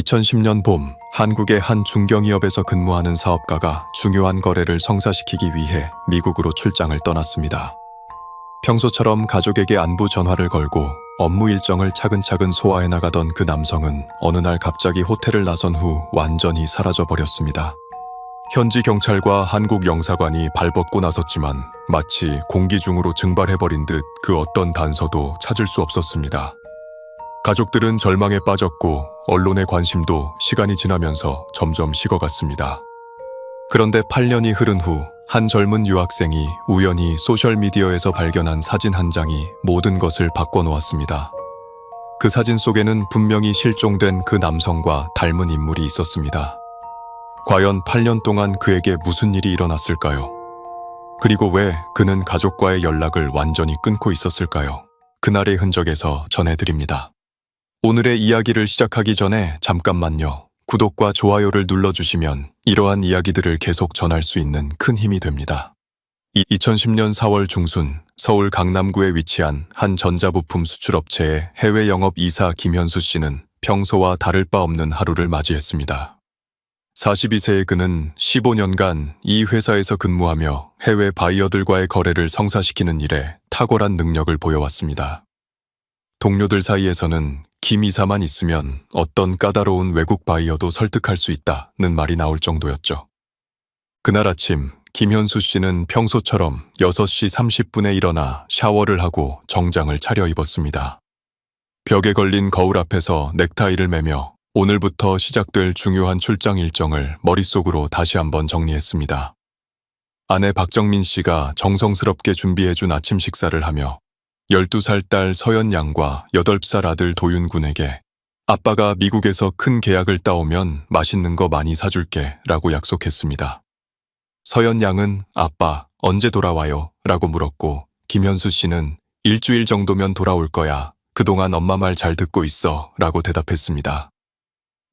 2010년 봄, 한국의 한 중견기업에서 근무하는 사업가가 중요한 거래를 성사시키기 위해 미국으로 출장을 떠났습니다. 평소처럼 가족에게 안부 전화를 걸고 업무 일정을 차근차근 소화해 나가던 그 남성은 어느 날 갑자기 호텔을 나선 후 완전히 사라져버렸습니다. 현지 경찰과 한국 영사관이 발벗고 나섰지만 마치 공기 중으로 증발해버린 듯 그 어떤 단서도 찾을 수 없었습니다. 가족들은 절망에 빠졌고 언론의 관심도 시간이 지나면서 점점 식어갔습니다. 그런데 8년이 흐른 후 한 젊은 유학생이 우연히 소셜미디어에서 발견한 사진 한 장이 모든 것을 바꿔놓았습니다. 그 사진 속에는 분명히 실종된 그 남성과 닮은 인물이 있었습니다. 과연 8년 동안 그에게 무슨 일이 일어났을까요? 그리고 왜 그는 가족과의 연락을 완전히 끊고 있었을까요? 그날의 흔적에서 전해드립니다. 오늘의 이야기를 시작하기 전에 잠깐만요. 구독과 좋아요를 눌러주시면 이러한 이야기들을 계속 전할 수 있는 큰 힘이 됩니다. 2010년 4월 중순 서울 강남구에 위치한 한 전자부품 수출업체의 해외 영업 이사 김현수 씨는 평소와 다를 바 없는 하루를 맞이했습니다. 42세의 그는 15년간 이 회사에서 근무하며 해외 바이어들과의 거래를 성사시키는 일에 탁월한 능력을 보여왔습니다. 동료들 사이에서는 김 이사만 있으면 어떤 까다로운 외국 바이어도 설득할 수 있다는 말이 나올 정도였죠. 그날 아침 김현수 씨는 평소처럼 6시 30분에 일어나 샤워를 하고 정장을 차려입었습니다. 벽에 걸린 거울 앞에서 넥타이를 매며 오늘부터 시작될 중요한 출장 일정을 머릿속으로 다시 한번 정리했습니다. 아내 박정민 씨가 정성스럽게 준비해준 아침 식사를 하며 12살 딸 서연 양과 8살 아들 도윤 군에게 아빠가 미국에서 큰 계약을 따오면 맛있는 거 많이 사줄게 라고 약속했습니다. 서연 양은 아빠 언제 돌아와요? 라고 물었고 김현수 씨는 일주일 정도면 돌아올 거야. 그동안 엄마 말 잘 듣고 있어 라고 대답했습니다.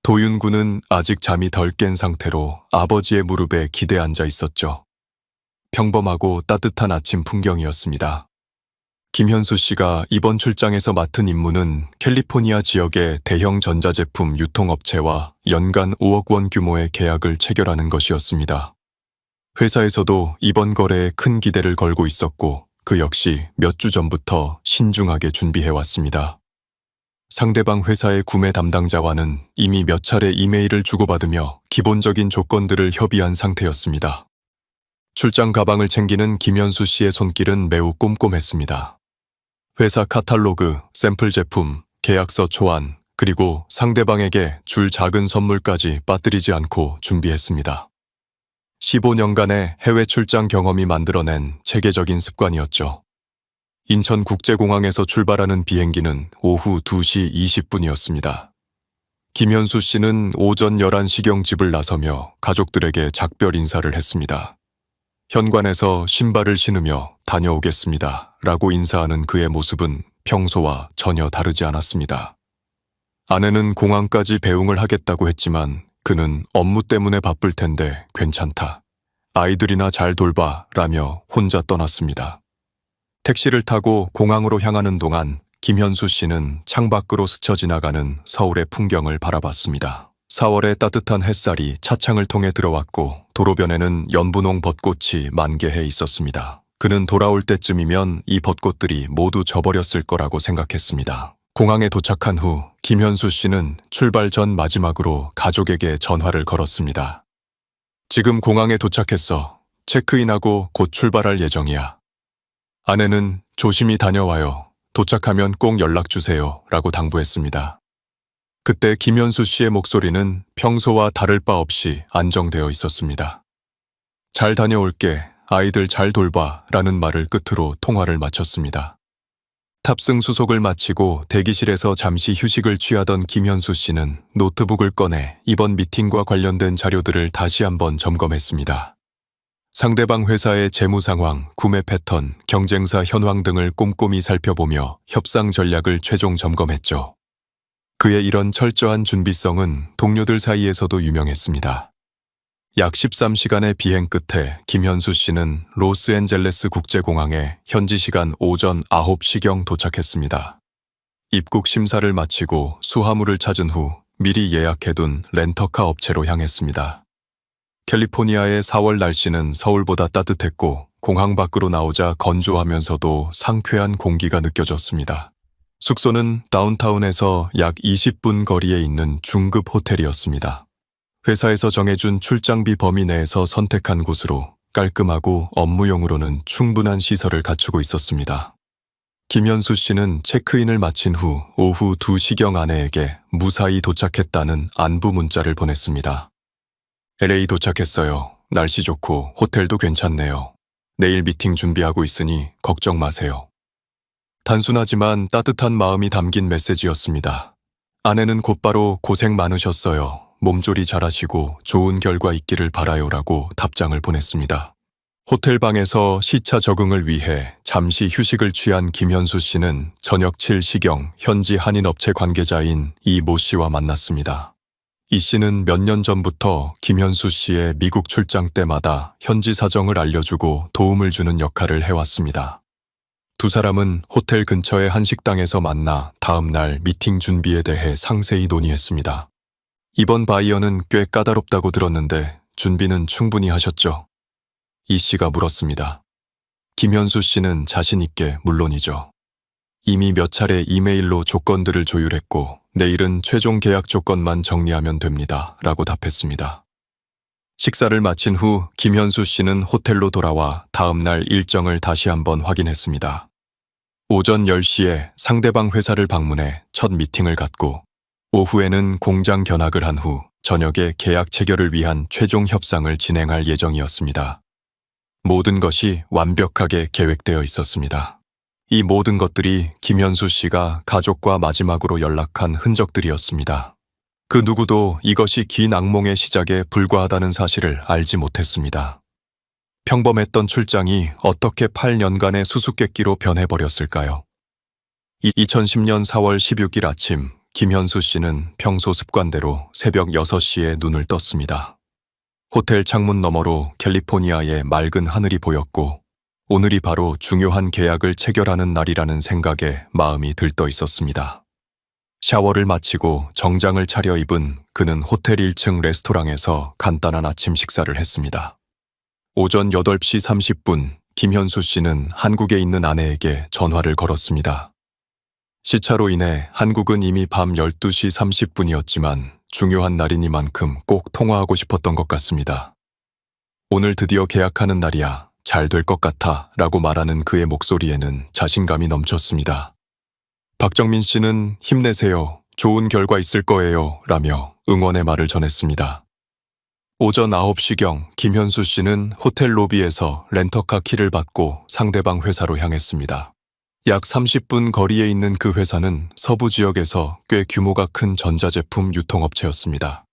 도윤 군은 아직 잠이 덜 깬 상태로 아버지의 무릎에 기대 앉아 있었죠. 평범하고 따뜻한 아침 풍경이었습니다. 김현수 씨가 이번 출장에서 맡은 임무는 캘리포니아 지역의 대형 전자제품 유통업체와 연간 5억 원 규모의 계약을 체결하는 것이었습니다. 회사에서도 이번 거래에 큰 기대를 걸고 있었고 그 역시 몇 주 전부터 신중하게 준비해왔습니다. 상대방 회사의 구매 담당자와는 이미 몇 차례 이메일을 주고받으며 기본적인 조건들을 협의한 상태였습니다. 출장 가방을 챙기는 김현수 씨의 손길은 매우 꼼꼼했습니다. 회사 카탈로그, 샘플 제품, 계약서 초안, 그리고 상대방에게 줄 작은 선물까지 빠뜨리지 않고 준비했습니다. 15년간의 해외 출장 경험이 만들어낸 체계적인 습관이었죠. 인천국제공항에서 출발하는 비행기는 오후 2시 20분이었습니다. 김현수 씨는 오전 11시경 집을 나서며 가족들에게 작별 인사를 했습니다. 현관에서 신발을 신으며 다녀오겠습니다 라고 인사하는 그의 모습은 평소와 전혀 다르지 않았습니다. 아내는 공항까지 배웅을 하겠다고 했지만 그는 업무 때문에 바쁠 텐데 괜찮다. 아이들이나 잘 돌봐 라며 혼자 떠났습니다. 택시를 타고 공항으로 향하는 동안 김현수 씨는 창밖으로 스쳐 지나가는 서울의 풍경을 바라봤습니다. 4월의 따뜻한 햇살이 차창을 통해 들어왔고 도로변에는 연분홍 벚꽃이 만개해 있었습니다. 그는 돌아올 때쯤이면 이 벚꽃들이 모두 져버렸을 거라고 생각했습니다. 공항에 도착한 후 김현수 씨는 출발 전 마지막으로 가족에게 전화를 걸었습니다. 지금 공항에 도착했어. 체크인하고 곧 출발할 예정이야. 아내는 조심히 다녀와요. 도착하면 꼭 연락주세요 라고 당부했습니다. 그때 김현수 씨의 목소리는 평소와 다를 바 없이 안정되어 있었습니다. 잘 다녀올게, 아이들 잘 돌봐 라는 말을 끝으로 통화를 마쳤습니다. 탑승 수속을 마치고 대기실에서 잠시 휴식을 취하던 김현수 씨는 노트북을 꺼내 이번 미팅과 관련된 자료들을 다시 한번 점검했습니다. 상대방 회사의 재무 상황, 구매 패턴, 경쟁사 현황 등을 꼼꼼히 살펴보며 협상 전략을 최종 점검했죠. 그의 이런 철저한 준비성은 동료들 사이에서도 유명했습니다. 약 13시간의 비행 끝에 김현수 씨는 로스앤젤레스 국제공항에 현지 시간 오전 9시경 도착했습니다. 입국 심사를 마치고 수화물을 찾은 후 미리 예약해둔 렌터카 업체로 향했습니다. 캘리포니아의 4월 날씨는 서울보다 따뜻했고 공항 밖으로 나오자 건조하면서도 상쾌한 공기가 느껴졌습니다. 숙소는 다운타운에서 약 20분 거리에 있는 중급 호텔이었습니다. 회사에서 정해준 출장비 범위 내에서 선택한 곳으로 깔끔하고 업무용으로는 충분한 시설을 갖추고 있었습니다. 김현수 씨는 체크인을 마친 후 오후 2시경 아내에게 무사히 도착했다는 안부 문자를 보냈습니다. LA 도착했어요. 날씨 좋고 호텔도 괜찮네요. 내일 미팅 준비하고 있으니 걱정 마세요. 단순하지만 따뜻한 마음이 담긴 메시지였습니다. 아내는 곧바로 고생 많으셨어요. 몸조리 잘하시고 좋은 결과 있기를 바라요라고 답장을 보냈습니다. 호텔 방에서 시차 적응을 위해 잠시 휴식을 취한 김현수 씨는 저녁 7시경 현지 한인업체 관계자인 이 모 씨와 만났습니다. 이 씨는 몇 년 전부터 김현수 씨의 미국 출장 때마다 현지 사정을 알려주고 도움을 주는 역할을 해왔습니다. 두 사람은 호텔 근처의 한 식당에서 만나 다음 날 미팅 준비에 대해 상세히 논의했습니다. 이번 바이어는 꽤 까다롭다고 들었는데 준비는 충분히 하셨죠? 이 씨가 물었습니다. 김현수 씨는 자신 있게 물론이죠. 이미 몇 차례 이메일로 조건들을 조율했고 내일은 최종 계약 조건만 정리하면 됩니다. 라고 답했습니다. 식사를 마친 후 김현수 씨는 호텔로 돌아와 다음 날 일정을 다시 한번 확인했습니다. 오전 10시에 상대방 회사를 방문해 첫 미팅을 갖고 오후에는 공장 견학을 한 후 저녁에 계약 체결을 위한 최종 협상을 진행할 예정이었습니다. 모든 것이 완벽하게 계획되어 있었습니다. 이 모든 것들이 김현수 씨가 가족과 마지막으로 연락한 흔적들이었습니다. 그 누구도 이것이 긴 악몽의 시작에 불과하다는 사실을 알지 못했습니다. 평범했던 출장이 어떻게 8년간의 수수께끼로 변해버렸을까요? 2010년 4월 16일 아침, 김현수 씨는 평소 습관대로 새벽 6시에 눈을 떴습니다. 호텔 창문 너머로 캘리포니아의 맑은 하늘이 보였고 오늘이 바로 중요한 계약을 체결하는 날이라는 생각에 마음이 들떠 있었습니다. 샤워를 마치고 정장을 차려입은 그는 호텔 1층 레스토랑에서 간단한 아침 식사를 했습니다. 오전 8시 30분, 김현수 씨는 한국에 있는 아내에게 전화를 걸었습니다. 시차로 인해 한국은 이미 밤 12시 30분이었지만 중요한 날이니만큼 꼭 통화하고 싶었던 것 같습니다. 오늘 드디어 계약하는 날이야. 잘 될 것 같아 라고 말하는 그의 목소리에는 자신감이 넘쳤습니다. 박정민 씨는 힘내세요. 좋은 결과 있을 거예요. 라며 응원의 말을 전했습니다. 오전 9시경 김현수 씨는 호텔 로비에서 렌터카 키를 받고 상대방 회사로 향했습니다. 약 30분 거리에 있는 그 회사는 서부 지역에서 꽤 규모가 큰 전자제품 유통업체였습니다.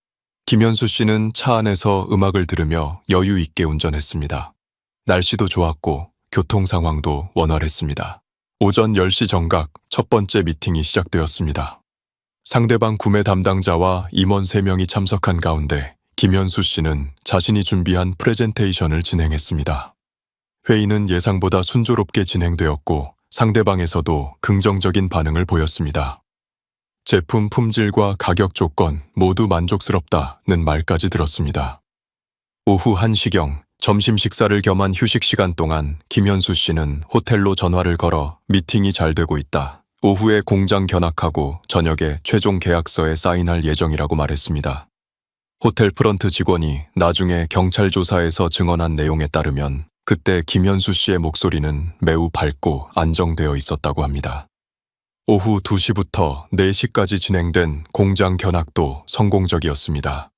김현수 씨는 차 안에서 음악을 들으며 여유 있게 운전했습니다. 날씨도 좋았고 교통 상황도 원활했습니다. 오전 10시 정각 첫 번째 미팅이 시작되었습니다. 상대방 구매 담당자와 임원 3명이 참석한 가운데 김현수 씨는 자신이 준비한 프레젠테이션을 진행했습니다. 회의는 예상보다 순조롭게 진행되었고 상대방에서도 긍정적인 반응을 보였습니다. 제품 품질과 가격 조건 모두 만족스럽다는 말까지 들었습니다. 오후 1시경 점심 식사를 겸한 휴식 시간 동안 김현수 씨는 호텔로 전화를 걸어 미팅이 잘 되고 있다. 오후에 공장 견학하고 저녁에 최종 계약서에 사인할 예정이라고 말했습니다. 호텔 프런트 직원이 나중에 경찰 조사에서 증언한 내용에 따르면 그때 김현수 씨의 목소리는 매우 밝고 안정되어 있었다고 합니다. 오후 2시부터 4시까지 진행된 공장 견학도 성공적이었습니다.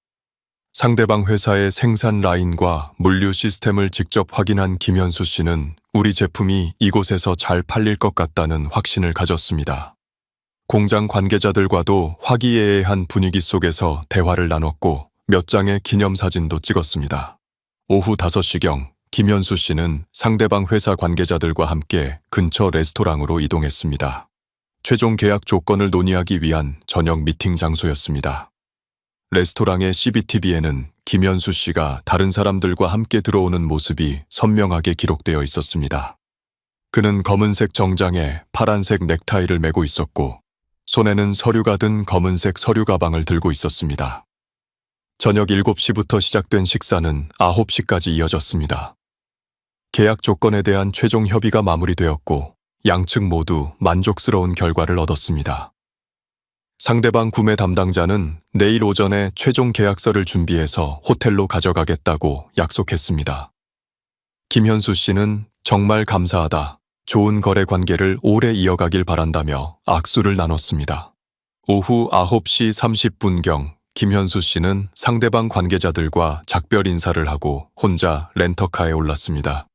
상대방 회사의 생산 라인과 물류 시스템을 직접 확인한 김현수 씨는 우리 제품이 이곳에서 잘 팔릴 것 같다는 확신을 가졌습니다. 공장 관계자들과도 화기애애한 분위기 속에서 대화를 나눴고 몇 장의 기념사진도 찍었습니다. 오후 5시경 김현수 씨는 상대방 회사 관계자들과 함께 근처 레스토랑으로 이동했습니다. 최종 계약 조건을 논의하기 위한 저녁 미팅 장소였습니다. 레스토랑의 CCTV에는 김현수 씨가 다른 사람들과 함께 들어오는 모습이 선명하게 기록되어 있었습니다. 그는 검은색 정장에 파란색 넥타이를 메고 있었고 손에는 서류가 든 검은색 서류 가방을 들고 있었습니다. 저녁 7시부터 시작된 식사는 9시까지 이어졌습니다. 계약 조건에 대한 최종 협의가 마무리되었고 양측 모두 만족스러운 결과를 얻었습니다. 상대방 구매 담당자는 내일 오전에 최종 계약서를 준비해서 호텔로 가져가겠다고 약속했습니다. 김현수 씨는 정말 감사하다. 좋은 거래 관계를 오래 이어가길 바란다며 악수를 나눴습니다. 오후 9시 30분경 김현수 씨는 상대방 관계자들과 작별 인사를 하고 혼자 렌터카에 올랐습니다.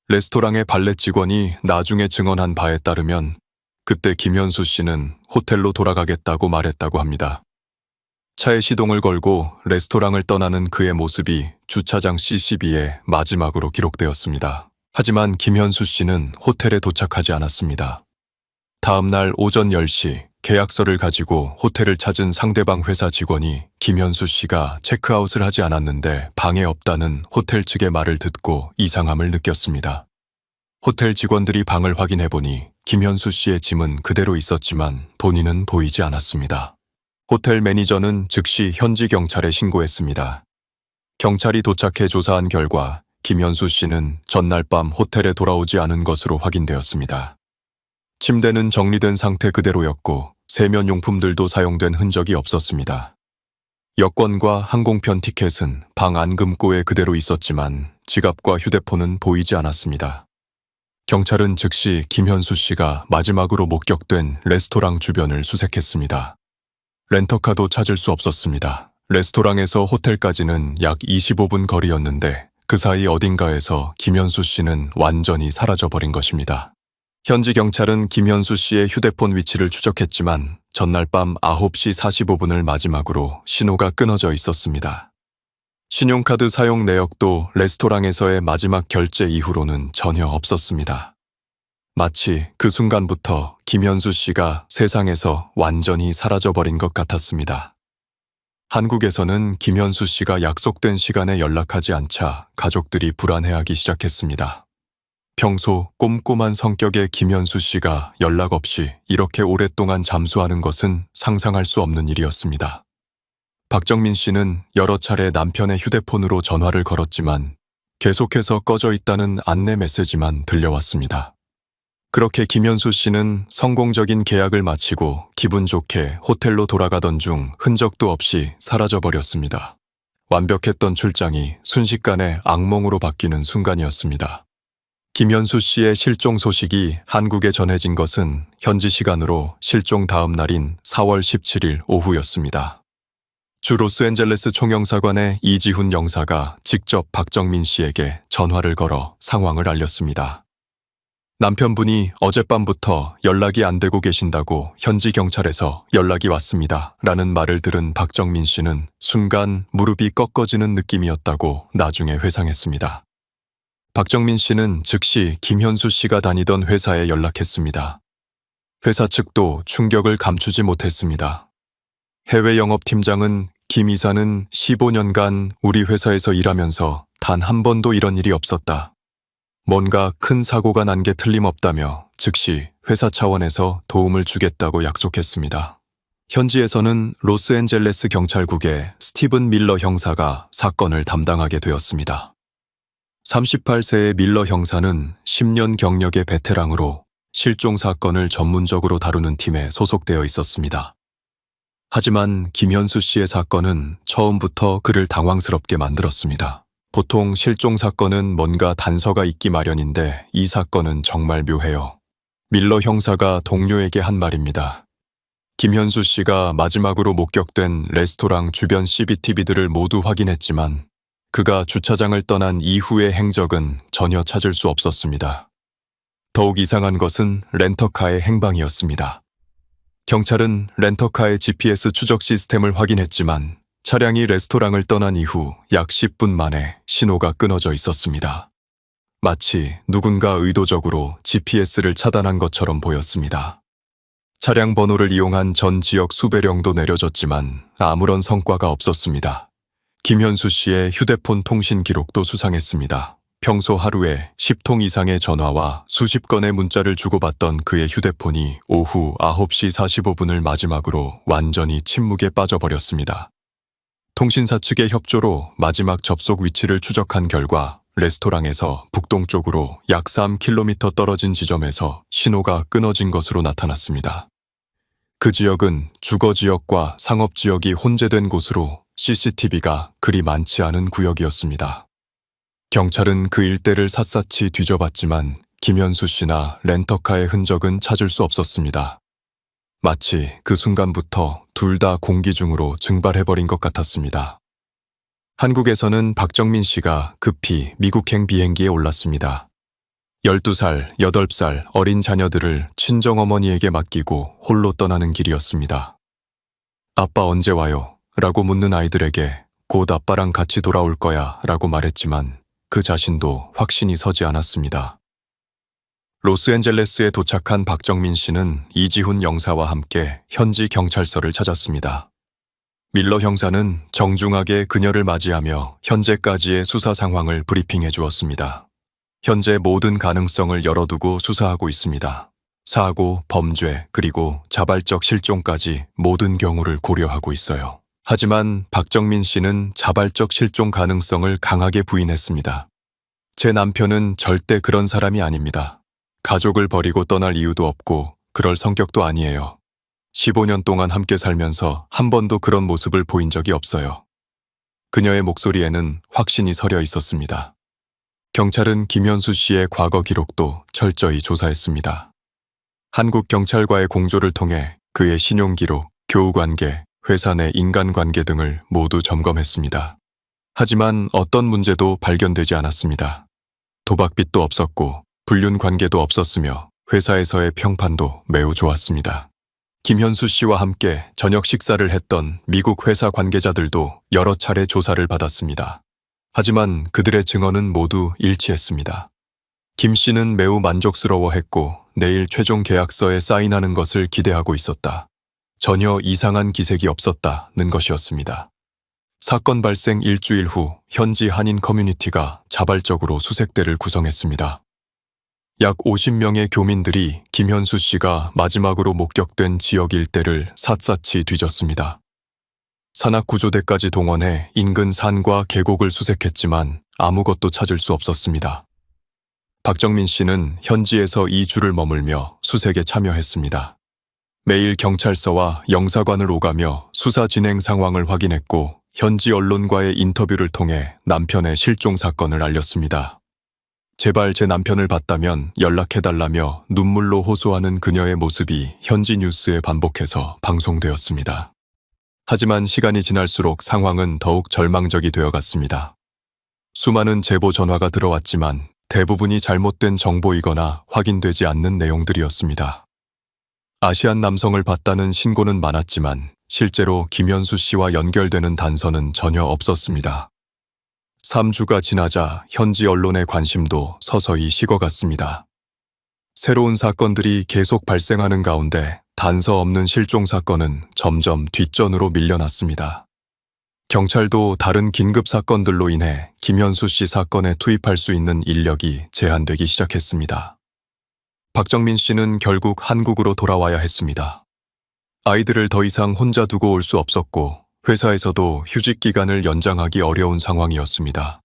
레스토랑의 발렛 직원이 나중에 증언한 바에 따르면 그때 김현수 씨는 호텔로 돌아가겠다고 말했다고 합니다. 차에 시동을 걸고 레스토랑을 떠나는 그의 모습이 주차장 CCTV에 마지막으로 기록되었습니다. 하지만 김현수 씨는 호텔에 도착하지 않았습니다. 다음 날 오전 10시 계약서를 가지고 호텔을 찾은 상대방 회사 직원이 김현수 씨가 체크아웃을 하지 않았는데 방에 없다는 호텔 측의 말을 듣고 이상함을 느꼈습니다. 호텔 직원들이 방을 확인해보니 김현수 씨의 짐은 그대로 있었지만 본인은 보이지 않았습니다. 호텔 매니저는 즉시 현지 경찰에 신고했습니다. 경찰이 도착해 조사한 결과 김현수 씨는 전날 밤 호텔에 돌아오지 않은 것으로 확인되었습니다. 침대는 정리된 상태 그대로였고 세면용품들도 사용된 흔적이 없었습니다. 여권과 항공편 티켓은 방 안금고에 그대로 있었지만 지갑과 휴대폰은 보이지 않았습니다. 경찰은 즉시 김현수 씨가 마지막으로 목격된 레스토랑 주변을 수색했습니다. 렌터카도 찾을 수 없었습니다. 레스토랑에서 호텔까지는 약 25분 거리였는데 그 사이 어딘가에서 김현수 씨는 완전히 사라져버린 것입니다. 현지 경찰은 김현수 씨의 휴대폰 위치를 추적했지만 전날 밤 9시 45분을 마지막으로 신호가 끊어져 있었습니다. 신용카드 사용 내역도 레스토랑에서의 마지막 결제 이후로는 전혀 없었습니다. 마치 그 순간부터 김현수 씨가 세상에서 완전히 사라져버린 것 같았습니다. 한국에서는 김현수 씨가 약속된 시간에 연락하지 않자 가족들이 불안해하기 시작했습니다. 평소 꼼꼼한 성격의 김현수 씨가 연락 없이 이렇게 오랫동안 잠수하는 것은 상상할 수 없는 일이었습니다. 박정민 씨는 여러 차례 남편의 휴대폰으로 전화를 걸었지만 계속해서 꺼져 있다는 안내 메시지만 들려왔습니다. 그렇게 김현수 씨는 성공적인 계약을 마치고 기분 좋게 호텔로 돌아가던 중 흔적도 없이 사라져버렸습니다. 완벽했던 출장이 순식간에 악몽으로 바뀌는 순간이었습니다. 김현수 씨의 실종 소식이 한국에 전해진 것은 현지 시간으로 실종 다음 날인 4월 17일 오후였습니다. 주 로스앤젤레스 총영사관의 이지훈 영사가 직접 박정민 씨에게 전화를 걸어 상황을 알렸습니다. 남편분이 어젯밤부터 연락이 안 되고 계신다고 현지 경찰에서 연락이 왔습니다. 라는 말을 들은 박정민 씨는 순간 무릎이 꺾어지는 느낌이었다고 나중에 회상했습니다. 박정민 씨는 즉시 김현수 씨가 다니던 회사에 연락했습니다. 회사 측도 충격을 감추지 못했습니다. 해외 영업팀장은 김 이사는 15년간 우리 회사에서 일하면서 단 한 번도 이런 일이 없었다. 뭔가 큰 사고가 난 게 틀림없다며 즉시 회사 차원에서 도움을 주겠다고 약속했습니다. 현지에서는 로스앤젤레스 경찰국의 스티븐 밀러 형사가 사건을 담당하게 되었습니다. 38세의 밀러 형사는 10년 경력의 베테랑으로 실종 사건을 전문적으로 다루는 팀에 소속되어 있었습니다. 하지만 김현수 씨의 사건은 처음부터 그를 당황스럽게 만들었습니다. 보통 실종 사건은 뭔가 단서가 있기 마련인데 이 사건은 정말 묘해요. 밀러 형사가 동료에게 한 말입니다. 김현수 씨가 마지막으로 목격된 레스토랑 주변 CCTV들을 모두 확인했지만 그가 주차장을 떠난 이후의 행적은 전혀 찾을 수 없었습니다. 더욱 이상한 것은 렌터카의 행방이었습니다. 경찰은 렌터카의 GPS 추적 시스템을 확인했지만 차량이 레스토랑을 떠난 이후 약 10분 만에 신호가 끊어져 있었습니다. 마치 누군가 의도적으로 GPS를 차단한 것처럼 보였습니다. 차량 번호를 이용한 전 지역 수배령도 내려졌지만 아무런 성과가 없었습니다. 김현수 씨의 휴대폰 통신 기록도 수상했습니다. 평소 하루에 10통 이상의 전화와 수십 건의 문자를 주고받던 그의 휴대폰이 오후 9시 45분을 마지막으로 완전히 침묵에 빠져버렸습니다. 통신사 측의 협조로 마지막 접속 위치를 추적한 결과 레스토랑에서 북동쪽으로 약 3km 떨어진 지점에서 신호가 끊어진 것으로 나타났습니다. 그 지역은 주거지역과 상업지역이 혼재된 곳으로 CCTV가 그리 많지 않은 구역이었습니다. 경찰은 그 일대를 샅샅이 뒤져봤지만 김현수 씨나 렌터카의 흔적은 찾을 수 없었습니다. 마치 그 순간부터 둘 다 공기중으로 증발해버린 것 같았습니다. 한국에서는 박정민 씨가 급히 미국행 비행기에 올랐습니다. 12살, 8살 어린 자녀들을 친정어머니에게 맡기고 홀로 떠나는 길이었습니다. 아빠 언제 와요? 라고 묻는 아이들에게 곧 아빠랑 같이 돌아올 거야 라고 말했지만 그 자신도 확신이 서지 않았습니다. 로스앤젤레스에 도착한 박정민 씨는 이지훈 영사와 함께 현지 경찰서를 찾았습니다. 밀러 형사는 정중하게 그녀를 맞이하며 현재까지의 수사 상황을 브리핑해 주었습니다. 현재 모든 가능성을 열어두고 수사하고 있습니다. 사고, 범죄, 그리고 자발적 실종까지 모든 경우를 고려하고 있어요. 하지만 박정민 씨는 자발적 실종 가능성을 강하게 부인했습니다. 제 남편은 절대 그런 사람이 아닙니다. 가족을 버리고 떠날 이유도 없고 그럴 성격도 아니에요. 15년 동안 함께 살면서 한 번도 그런 모습을 보인 적이 없어요. 그녀의 목소리에는 확신이 서려 있었습니다. 경찰은 김현수 씨의 과거 기록도 철저히 조사했습니다. 한국 경찰과의 공조를 통해 그의 신용기록, 교우관계, 회사 내 인간관계 등을 모두 점검했습니다. 하지만 어떤 문제도 발견되지 않았습니다. 도박빚도 없었고 불륜 관계도 없었으며 회사에서의 평판도 매우 좋았습니다. 김현수 씨와 함께 저녁 식사를 했던 미국 회사 관계자들도 여러 차례 조사를 받았습니다. 하지만 그들의 증언은 모두 일치했습니다. 김 씨는 매우 만족스러워했고 내일 최종 계약서에 사인하는 것을 기대하고 있었다. 전혀 이상한 기색이 없었다는 것이었습니다. 사건 발생 일주일 후 현지 한인 커뮤니티가 자발적으로 수색대를 구성했습니다. 약 50명의 교민들이 김현수 씨가 마지막으로 목격된 지역 일대를 샅샅이 뒤졌습니다. 산악구조대까지 동원해 인근 산과 계곡을 수색했지만 아무것도 찾을 수 없었습니다. 박정민 씨는 현지에서 2주를 머물며 수색에 참여했습니다. 매일 경찰서와 영사관을 오가며 수사 진행 상황을 확인했고 현지 언론과의 인터뷰를 통해 남편의 실종 사건을 알렸습니다. 제발 제 남편을 봤다면 연락해달라며 눈물로 호소하는 그녀의 모습이 현지 뉴스에 반복해서 방송되었습니다. 하지만 시간이 지날수록 상황은 더욱 절망적이 되어갔습니다. 수많은 제보 전화가 들어왔지만 대부분이 잘못된 정보이거나 확인되지 않는 내용들이었습니다. 아시안 남성을 봤다는 신고는 많았지만 실제로 김현수 씨와 연결되는 단서는 전혀 없었습니다. 3주가 지나자 현지 언론의 관심도 서서히 식어갔습니다. 새로운 사건들이 계속 발생하는 가운데 단서 없는 실종 사건은 점점 뒷전으로 밀려났습니다. 경찰도 다른 긴급 사건들로 인해 김현수 씨 사건에 투입할 수 있는 인력이 제한되기 시작했습니다. 박정민 씨는 결국 한국으로 돌아와야 했습니다. 아이들을 더 이상 혼자 두고 올 수 없었고 회사에서도 휴직 기간을 연장하기 어려운 상황이었습니다.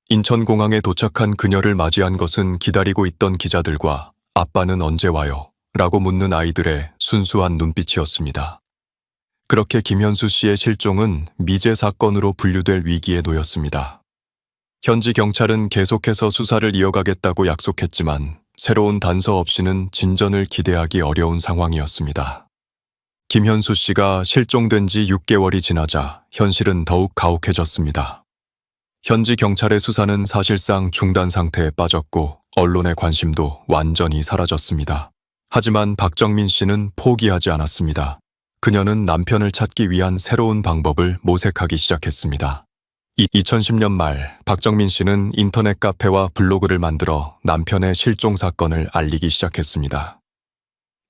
인천공항에 도착한 그녀를 맞이한 것은 기다리고 있던 기자들과 아빠는 언제 와요? 라고 묻는 아이들의 순수한 눈빛이었습니다. 그렇게 김현수 씨의 실종은 미제 사건으로 분류될 위기에 놓였습니다. 현지 경찰은 계속해서 수사를 이어가겠다고 약속했지만 새로운 단서 없이는 진전을 기대하기 어려운 상황이었습니다. 김현수 씨가 실종된 지 6개월이 지나자 현실은 더욱 가혹해졌습니다. 현지 경찰의 수사는 사실상 중단 상태에 빠졌고 언론의 관심도 완전히 사라졌습니다. 하지만 박정민 씨는 포기하지 않았습니다. 그녀는 남편을 찾기 위한 새로운 방법을 모색하기 시작했습니다. 2010년 말 박정민 씨는 인터넷 카페와 블로그를 만들어 남편의 실종 사건을 알리기 시작했습니다.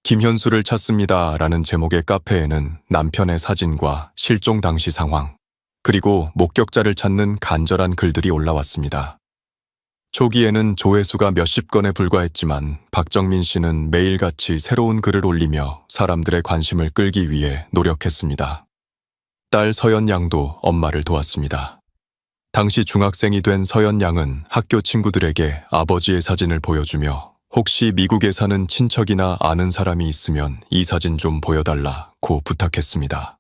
김현수를 찾습니다 라는 제목의 카페에는 남편의 사진과 실종 당시 상황, 그리고 목격자를 찾는 간절한 글들이 올라왔습니다. 초기에는 조회수가 몇십 건에 불과했지만 박정민 씨는 매일같이 새로운 글을 올리며 사람들의 관심을 끌기 위해 노력했습니다. 딸 서연 양도 엄마를 도왔습니다. 당시 중학생이 된 서연 양은 학교 친구들에게 아버지의 사진을 보여주며 혹시 미국에 사는 친척이나 아는 사람이 있으면 이 사진 좀 보여달라고 부탁했습니다.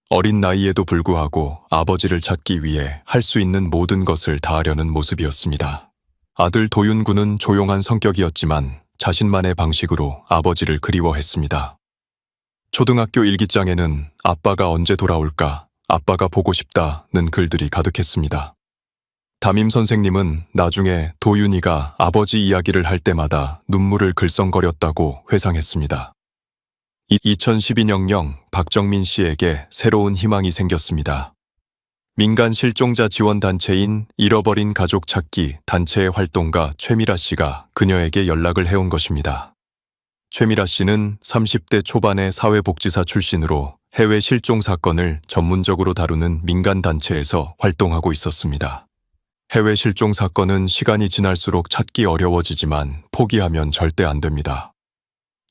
어린 나이에도 불구하고 아버지를 찾기 위해 할 수 있는 모든 것을 다하려는 모습이었습니다. 아들 도윤 군은 조용한 성격이었지만 자신만의 방식으로 아버지를 그리워했습니다. 초등학교 일기장에는 아빠가 언제 돌아올까, 아빠가 보고 싶다는 글들이 가득했습니다. 담임 선생님은 나중에 도윤이가 아버지 이야기를 할 때마다 눈물을 글썽거렸다고 회상했습니다. 2012년경 박정민 씨에게 새로운 희망이 생겼습니다. 민간 실종자 지원 단체인 잃어버린 가족 찾기 단체의 활동가 최미라 씨가 그녀에게 연락을 해온 것입니다. 최미라 씨는 30대 초반의 사회복지사 출신으로 해외 실종 사건을 전문적으로 다루는 민간 단체에서 활동하고 있었습니다. 해외 실종 사건은 시간이 지날수록 찾기 어려워지지만 포기하면 절대 안 됩니다.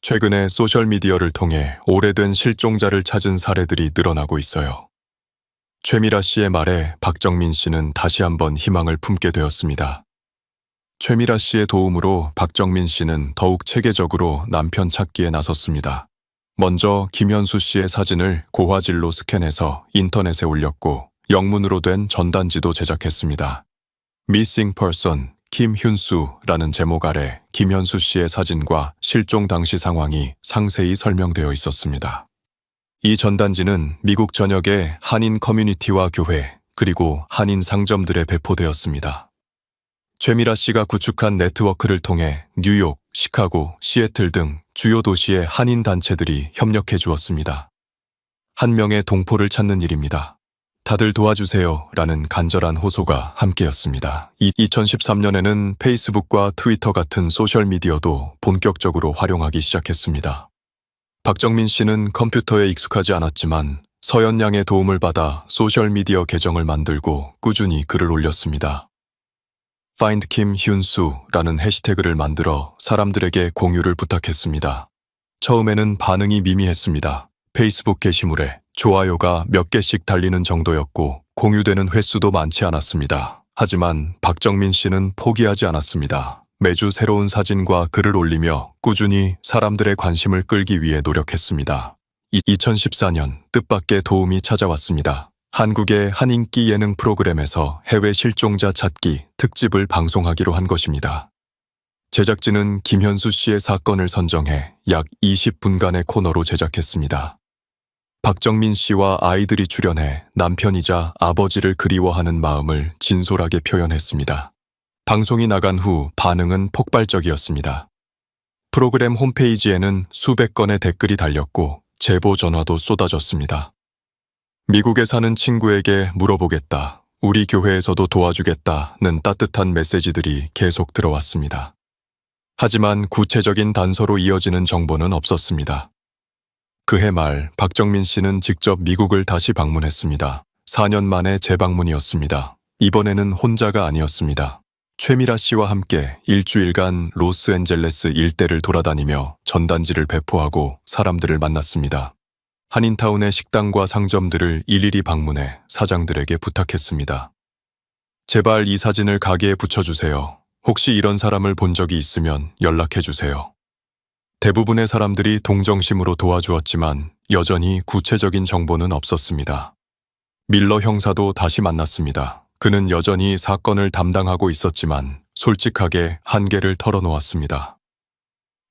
최근에 소셜미디어를 통해 오래된 실종자를 찾은 사례들이 늘어나고 있어요. 최미라 씨의 말에 박정민 씨는 다시 한번 희망을 품게 되었습니다. 최미라 씨의 도움으로 박정민 씨는 더욱 체계적으로 남편 찾기에 나섰습니다. 먼저 김현수 씨의 사진을 고화질로 스캔해서 인터넷에 올렸고 영문으로 된 전단지도 제작했습니다. Missing Person 김윤수라는 제목 아래 김현수 씨의 사진과 실종 당시 상황이 상세히 설명되어 있었습니다. 이 전단지는 미국 전역의 한인 커뮤니티와 교회 그리고 한인 상점들에 배포되었습니다. 최미라 씨가 구축한 네트워크를 통해 뉴욕, 시카고, 시애틀 등 주요 도시의 한인 단체들이 협력해 주었습니다. 한 명의 동포를 찾는 일입니다. 다들 도와주세요 라는 간절한 호소가 함께였습니다. 2013년에는 페이스북과 트위터 같은 소셜미디어도 본격적으로 활용하기 시작했습니다. 박정민 씨는 컴퓨터에 익숙하지 않았지만 서연 양의 도움을 받아 소셜미디어 계정을 만들고 꾸준히 글을 올렸습니다. Find Kim Hyun-soo라는 해시태그를 만들어 사람들에게 공유를 부탁했습니다. 처음에는 반응이 미미했습니다. 페이스북 게시물에 좋아요가 몇 개씩 달리는 정도였고 공유되는 횟수도 많지 않았습니다. 하지만 박정민 씨는 포기하지 않았습니다. 매주 새로운 사진과 글을 올리며 꾸준히 사람들의 관심을 끌기 위해 노력했습니다. 2014년 뜻밖의 도움이 찾아왔습니다. 한국의 한 인기 예능 프로그램에서 해외 실종자 찾기 특집을 방송하기로 한 것입니다. 제작진은 김현수 씨의 사건을 선정해 약 20분간의 코너로 제작했습니다. 박정민 씨와 아이들이 출연해 남편이자 아버지를 그리워하는 마음을 진솔하게 표현했습니다. 방송이 나간 후 반응은 폭발적이었습니다. 프로그램 홈페이지에는 수백 건의 댓글이 달렸고 제보 전화도 쏟아졌습니다. 미국에 사는 친구에게 물어보겠다, 우리 교회에서도 도와주겠다는 따뜻한 메시지들이 계속 들어왔습니다. 하지만 구체적인 단서로 이어지는 정보는 없었습니다. 그해 말 박정민 씨는 직접 미국을 다시 방문했습니다. 4년 만에 재방문이었습니다. 이번에는 혼자가 아니었습니다. 최미라 씨와 함께 일주일간 로스앤젤레스 일대를 돌아다니며 전단지를 배포하고 사람들을 만났습니다. 한인타운의 식당과 상점들을 일일이 방문해 사장들에게 부탁했습니다. 제발 이 사진을 가게에 붙여주세요. 혹시 이런 사람을 본 적이 있으면 연락해주세요. 대부분의 사람들이 동정심으로 도와주었지만 여전히 구체적인 정보는 없었습니다. 밀러 형사도 다시 만났습니다. 그는 여전히 사건을 담당하고 있었지만 솔직하게 한계를 털어놓았습니다.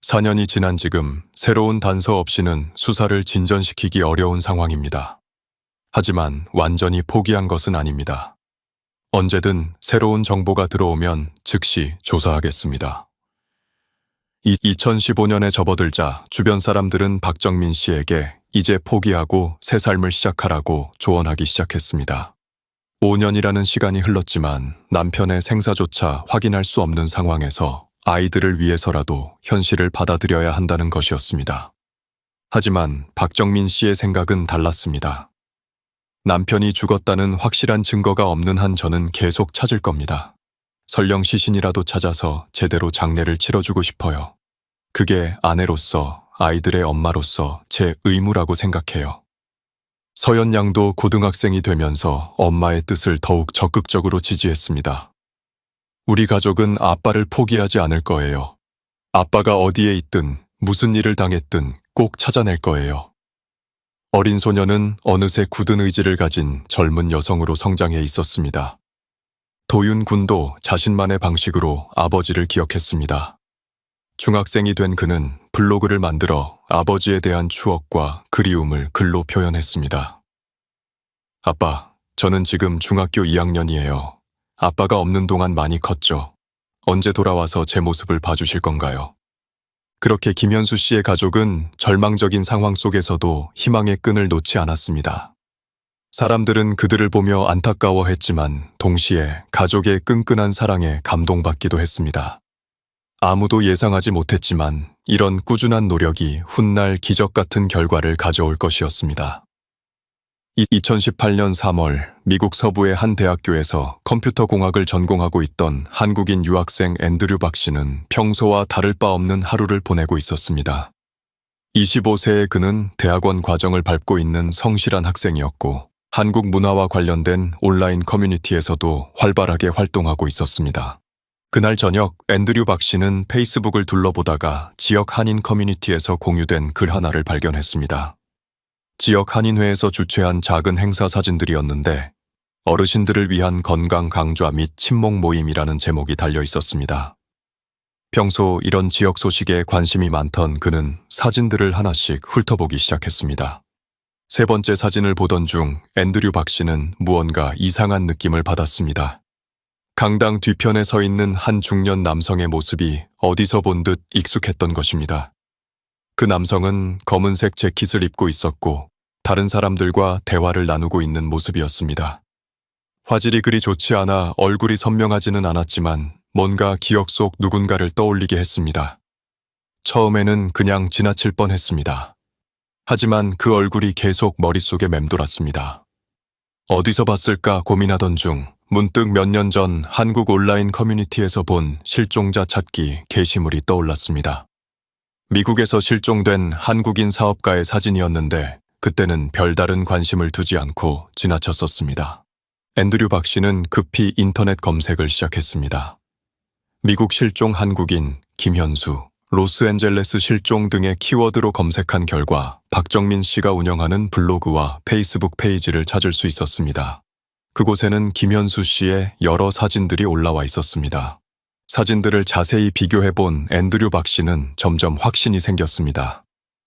4년이 지난 지금 새로운 단서 없이는 수사를 진전시키기 어려운 상황입니다. 하지만 완전히 포기한 것은 아닙니다. 언제든 새로운 정보가 들어오면 즉시 조사하겠습니다. 2015년에 접어들자 주변 사람들은 박정민 씨에게 이제 포기하고 새 삶을 시작하라고 조언하기 시작했습니다. 5년이라는 시간이 흘렀지만 남편의 생사조차 확인할 수 없는 상황에서 아이들을 위해서라도 현실을 받아들여야 한다는 것이었습니다. 하지만 박정민 씨의 생각은 달랐습니다. 남편이 죽었다는 확실한 증거가 없는 한 저는 계속 찾을 겁니다. 설령 시신이라도 찾아서 제대로 장례를 치러주고 싶어요. 그게 아내로서, 아이들의 엄마로서 제 의무라고 생각해요. 서연 양도 고등학생이 되면서 엄마의 뜻을 더욱 적극적으로 지지했습니다. 우리 가족은 아빠를 포기하지 않을 거예요. 아빠가 어디에 있든 무슨 일을 당했든 꼭 찾아낼 거예요. 어린 소녀는 어느새 굳은 의지를 가진 젊은 여성으로 성장해 있었습니다. 도윤 군도 자신만의 방식으로 아버지를 기억했습니다. 중학생이 된 그는 블로그를 만들어 아버지에 대한 추억과 그리움을 글로 표현했습니다. 아빠, 저는 지금 중학교 2학년이에요. 아빠가 없는 동안 많이 컸죠. 언제 돌아와서 제 모습을 봐주실 건가요? 그렇게 김현수 씨의 가족은 절망적인 상황 속에서도 희망의 끈을 놓지 않았습니다. 사람들은 그들을 보며 안타까워했지만 동시에 가족의 끈끈한 사랑에 감동받기도 했습니다. 아무도 예상하지 못했지만 이런 꾸준한 노력이 훗날 기적 같은 결과를 가져올 것이었습니다. 2018년 3월 미국 서부의 한 대학교에서 컴퓨터 공학을 전공하고 있던 한국인 유학생 앤드류 박 씨는 평소와 다를 바 없는 하루를 보내고 있었습니다. 25세의 그는 대학원 과정을 밟고 있는 성실한 학생이었고 한국 문화와 관련된 온라인 커뮤니티에서도 활발하게 활동하고 있었습니다. 그날 저녁 앤드류 박 씨는 페이스북을 둘러보다가 지역 한인 커뮤니티에서 공유된 글 하나를 발견했습니다. 지역 한인회에서 주최한 작은 행사 사진들이었는데 어르신들을 위한 건강 강좌 및 친목 모임이라는 제목이 달려 있었습니다. 평소 이런 지역 소식에 관심이 많던 그는 사진들을 하나씩 훑어보기 시작했습니다. 세 번째 사진을 보던 중 앤드류 박 씨는 무언가 이상한 느낌을 받았습니다. 강당 뒤편에 서 있는 한 중년 남성의 모습이 어디서 본 듯 익숙했던 것입니다. 그 남성은 검은색 재킷을 입고 있었고 다른 사람들과 대화를 나누고 있는 모습이었습니다. 화질이 그리 좋지 않아 얼굴이 선명하지는 않았지만 뭔가 기억 속 누군가를 떠올리게 했습니다. 처음에는 그냥 지나칠 뻔했습니다. 하지만 그 얼굴이 계속 머릿속에 맴돌았습니다. 어디서 봤을까 고민하던 중 문득 몇 년 전 한국 온라인 커뮤니티에서 본 실종자 찾기 게시물이 떠올랐습니다. 미국에서 실종된 한국인 사업가의 사진이었는데 그때는 별다른 관심을 두지 않고 지나쳤었습니다. 앤드류 박 씨는 급히 인터넷 검색을 시작했습니다. 미국 실종 한국인, 김현수, 로스앤젤레스 실종 등의 키워드로 검색한 결과 박정민 씨가 운영하는 블로그와 페이스북 페이지를 찾을 수 있었습니다. 그곳에는 김현수 씨의 여러 사진들이 올라와 있었습니다. 사진들을 자세히 비교해본 앤드류 박 씨는 점점 확신이 생겼습니다.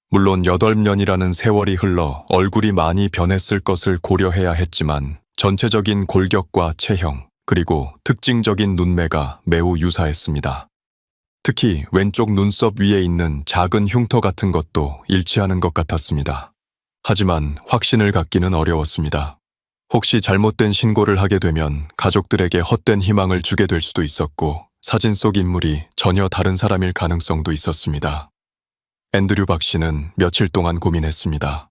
물론 8년이라는 세월이 흘러 얼굴이 많이 변했을 것을 고려해야 했지만 전체적인 골격과 체형, 그리고 특징적인 눈매가 매우 유사했습니다. 특히 왼쪽 눈썹 위에 있는 작은 흉터 같은 것도 일치하는 것 같았습니다. 하지만 확신을 갖기는 어려웠습니다. 혹시 잘못된 신고를 하게 되면 가족들에게 헛된 희망을 주게 될 수도 있었고 사진 속 인물이 전혀 다른 사람일 가능성도 있었습니다. 앤드류 박 씨는 며칠 동안 고민했습니다.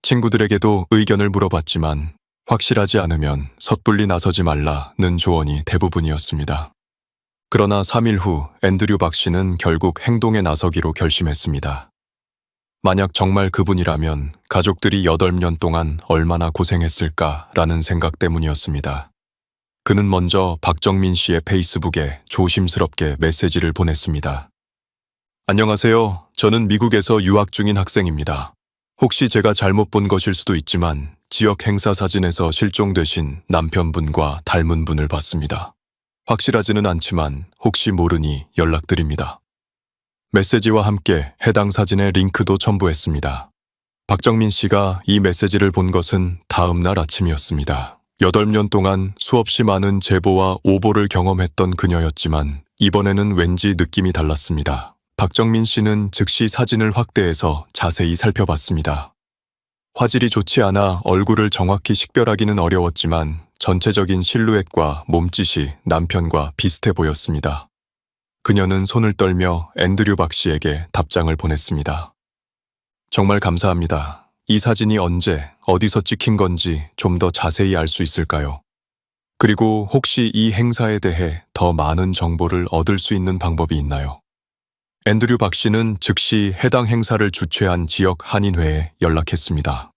친구들에게도 의견을 물어봤지만 확실하지 않으면 섣불리 나서지 말라는 조언이 대부분이었습니다. 그러나 3일 후 앤드류 박 씨는 결국 행동에 나서기로 결심했습니다. 만약 정말 그분이라면 가족들이 8년 동안 얼마나 고생했을까라는 생각 때문이었습니다. 그는 먼저 박정민 씨의 페이스북에 조심스럽게 메시지를 보냈습니다. 안녕하세요. 저는 미국에서 유학 중인 학생입니다. 혹시 제가 잘못 본 것일 수도 있지만 지역 행사 사진에서 실종되신 남편분과 닮은 분을 봤습니다. 확실하지는 않지만 혹시 모르니 연락드립니다. 메시지와 함께 해당 사진의 링크도 첨부했습니다. 박정민 씨가 이 메시지를 본 것은 다음 날 아침이었습니다. 8년 동안 수없이 많은 제보와 오보를 경험했던 그녀였지만 이번에는 왠지 느낌이 달랐습니다. 박정민 씨는 즉시 사진을 확대해서 자세히 살펴봤습니다. 화질이 좋지 않아 얼굴을 정확히 식별하기는 어려웠지만 전체적인 실루엣과 몸짓이 남편과 비슷해 보였습니다. 그녀는 손을 떨며 앤드류 박 씨에게 답장을 보냈습니다. 정말 감사합니다. 이 사진이 언제, 어디서 찍힌 건지 좀 더 자세히 알 수 있을까요? 그리고 혹시 이 행사에 대해 더 많은 정보를 얻을 수 있는 방법이 있나요? 앤드류 박 씨는 즉시 해당 행사를 주최한 지역 한인회에 연락했습니다.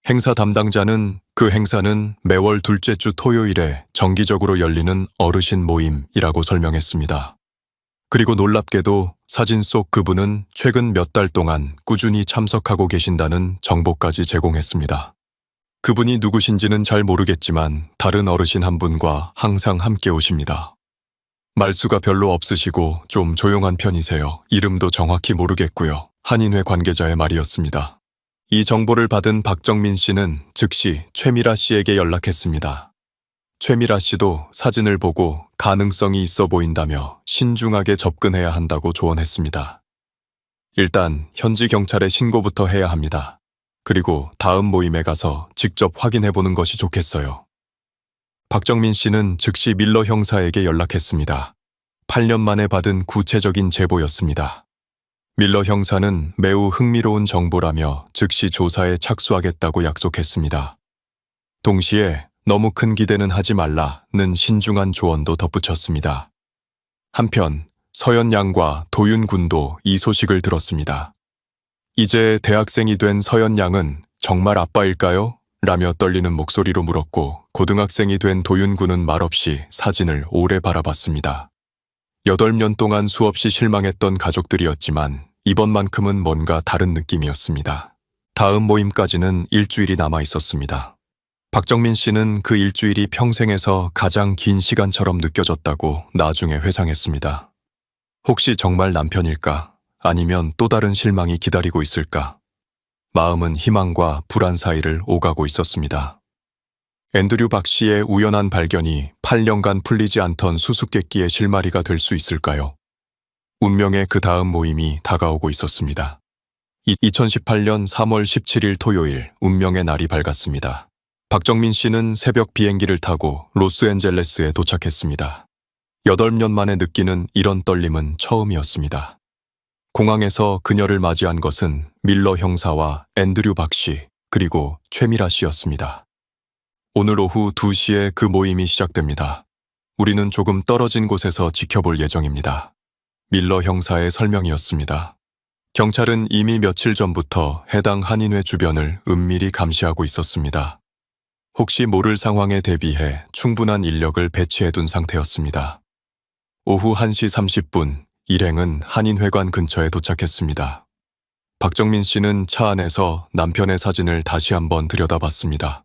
행사 담당자는 그 행사는 매월 둘째 주 토요일에 정기적으로 열리는 어르신 모임이라고 설명했습니다. 그리고 놀랍게도 사진 속 그분은 최근 몇 달 동안 꾸준히 참석하고 계신다는 정보까지 제공했습니다. 그분이 누구신지는 잘 모르겠지만 다른 어르신 한 분과 항상 함께 오십니다. 말수가 별로 없으시고 좀 조용한 편이세요. 이름도 정확히 모르겠고요. 한인회 관계자의 말이었습니다. 이 정보를 받은 박정민 씨는 즉시 최미라 씨에게 연락했습니다. 최미라 씨도 사진을 보고 가능성이 있어 보인다며 신중하게 접근해야 한다고 조언했습니다. 일단 현지 경찰에 신고부터 해야 합니다. 그리고 다음 모임에 가서 직접 확인해보는 것이 좋겠어요. 박정민 씨는 즉시 밀러 형사에게 연락했습니다. 8년 만에 받은 구체적인 제보였습니다. 밀러 형사는 매우 흥미로운 정보라며 즉시 조사에 착수하겠다고 약속했습니다. 동시에 너무 큰 기대는 하지 말라는 신중한 조언도 덧붙였습니다. 한편 서연 양과 도윤 군도 이 소식을 들었습니다. 이제 대학생이 된 서연 양은 정말 아빠일까요? 라며 떨리는 목소리로 물었고 고등학생이 된 도윤 군은 말없이 사진을 오래 바라봤습니다. 8년 동안 수없이 실망했던 가족들이었지만 이번만큼은 뭔가 다른 느낌이었습니다. 다음 모임까지는 일주일이 남아 있었습니다. 박정민 씨는 그 일주일이 평생에서 가장 긴 시간처럼 느껴졌다고 나중에 회상했습니다. 혹시 정말 남편일까? 아니면 또 다른 실망이 기다리고 있을까? 마음은 희망과 불안 사이를 오가고 있었습니다. 앤드류 박 씨의 우연한 발견이 8년간 풀리지 않던 수수께끼의 실마리가 될 수 있을까요? 운명의 그 다음 모임이 다가오고 있었습니다. 2018년 3월 17일 토요일, 운명의 날이 밝았습니다. 박정민 씨는 새벽 비행기를 타고 로스앤젤레스에 도착했습니다. 8년 만에 느끼는 이런 떨림은 처음이었습니다. 공항에서 그녀를 맞이한 것은 밀러 형사와 앤드류 박 씨, 그리고 최미라 씨였습니다. 오늘 오후 2시에 그 모임이 시작됩니다. 우리는 조금 떨어진 곳에서 지켜볼 예정입니다. 밀러 형사의 설명이었습니다. 경찰은 이미 며칠 전부터 해당 한인회 주변을 은밀히 감시하고 있었습니다. 혹시 모를 상황에 대비해 충분한 인력을 배치해둔 상태였습니다. 오후 1시 30분, 일행은 한인회관 근처에 도착했습니다. 박정민 씨는 차 안에서 남편의 사진을 다시 한번 들여다봤습니다.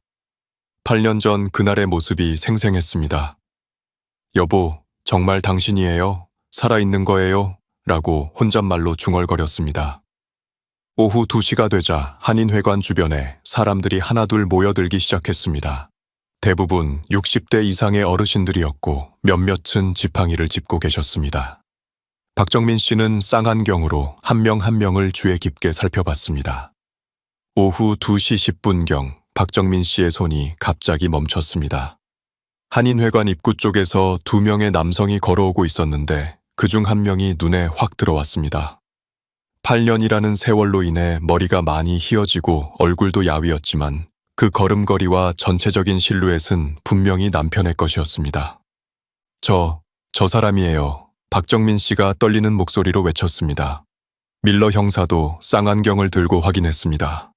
8년 전 그날의 모습이 생생했습니다. 여보, 정말 당신이에요? 살아있는 거예요? 라고 혼잣말로 중얼거렸습니다. 오후 2시가 되자 한인회관 주변에 사람들이 하나둘 모여들기 시작했습니다. 대부분 60대 이상의 어르신들이었고 몇몇은 지팡이를 짚고 계셨습니다. 박정민 씨는 쌍안경으로 한 명 한 명을 주의 깊게 살펴봤습니다. 오후 2시 10분경 박정민 씨의 손이 갑자기 멈췄습니다. 한인회관 입구 쪽에서 2명의 남성이 걸어오고 있었는데 그중 한 명이 눈에 확 들어왔습니다. 8년이라는 세월로 인해 머리가 많이 휘어지고 얼굴도 야위었지만 그 걸음걸이와 전체적인 실루엣은 분명히 남편의 것이었습니다. 저 사람이에요. 박정민 씨가 떨리는 목소리로 외쳤습니다. 밀러 형사도 쌍안경을 들고 확인했습니다.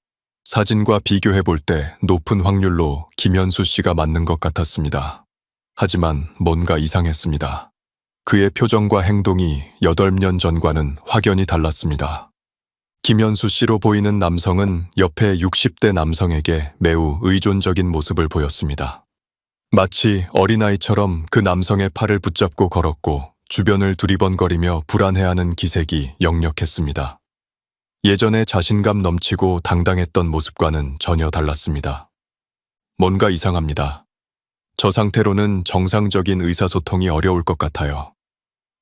사진과 비교해 볼 때 높은 확률로 김현수 씨가 맞는 것 같았습니다. 하지만 뭔가 이상했습니다. 그의 표정과 행동이 8년 전과는 확연히 달랐습니다. 김현수 씨로 보이는 남성은 옆에 60대 남성에게 매우 의존적인 모습을 보였습니다. 마치 어린아이처럼 그 남성의 팔을 붙잡고 걸었고 주변을 두리번거리며 불안해하는 기색이 역력했습니다. 예전에 자신감 넘치고 당당했던 모습과는 전혀 달랐습니다. 뭔가 이상합니다. 저 상태로는 정상적인 의사소통이 어려울 것 같아요.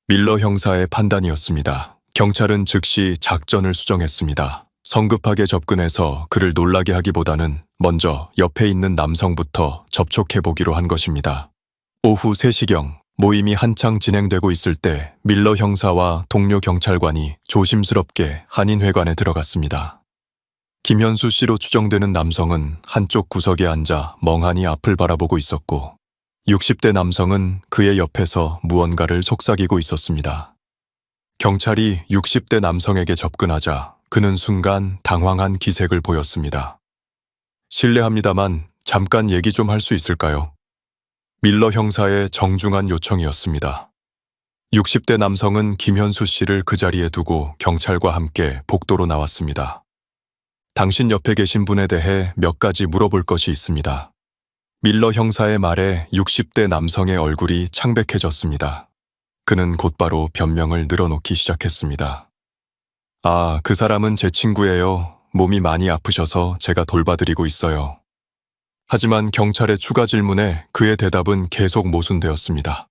밀러 형사의 판단이었습니다. 경찰은 즉시 작전을 수정했습니다. 성급하게 접근해서 그를 놀라게 하기보다는 먼저 옆에 있는 남성부터 접촉해보기로 한 것입니다. 오후 3시경 모임이 한창 진행되고 있을 때 밀러 형사와 동료 경찰관이 조심스럽게 한인회관에 들어갔습니다. 김현수 씨로 추정되는 남성은 한쪽 구석에 앉아 멍하니 앞을 바라보고 있었고 60대 남성은 그의 옆에서 무언가를 속삭이고 있었습니다. 경찰이 60대 남성에게 접근하자 그는 순간 당황한 기색을 보였습니다. 실례합니다만 잠깐 얘기 좀 할 수 있을까요? 밀러 형사의 정중한 요청이었습니다. 60대 남성은 김현수 씨를 그 자리에 두고 경찰과 함께 복도로 나왔습니다. 당신 옆에 계신 분에 대해 몇 가지 물어볼 것이 있습니다. 밀러 형사의 말에 60대 남성의 얼굴이 창백해졌습니다. 그는 곧바로 변명을 늘어놓기 시작했습니다. 아, 그 사람은 제 친구예요. 몸이 많이 아프셔서 제가 돌봐드리고 있어요. 하지만 경찰의 추가 질문에 그의 대답은 계속 모순되었습니다.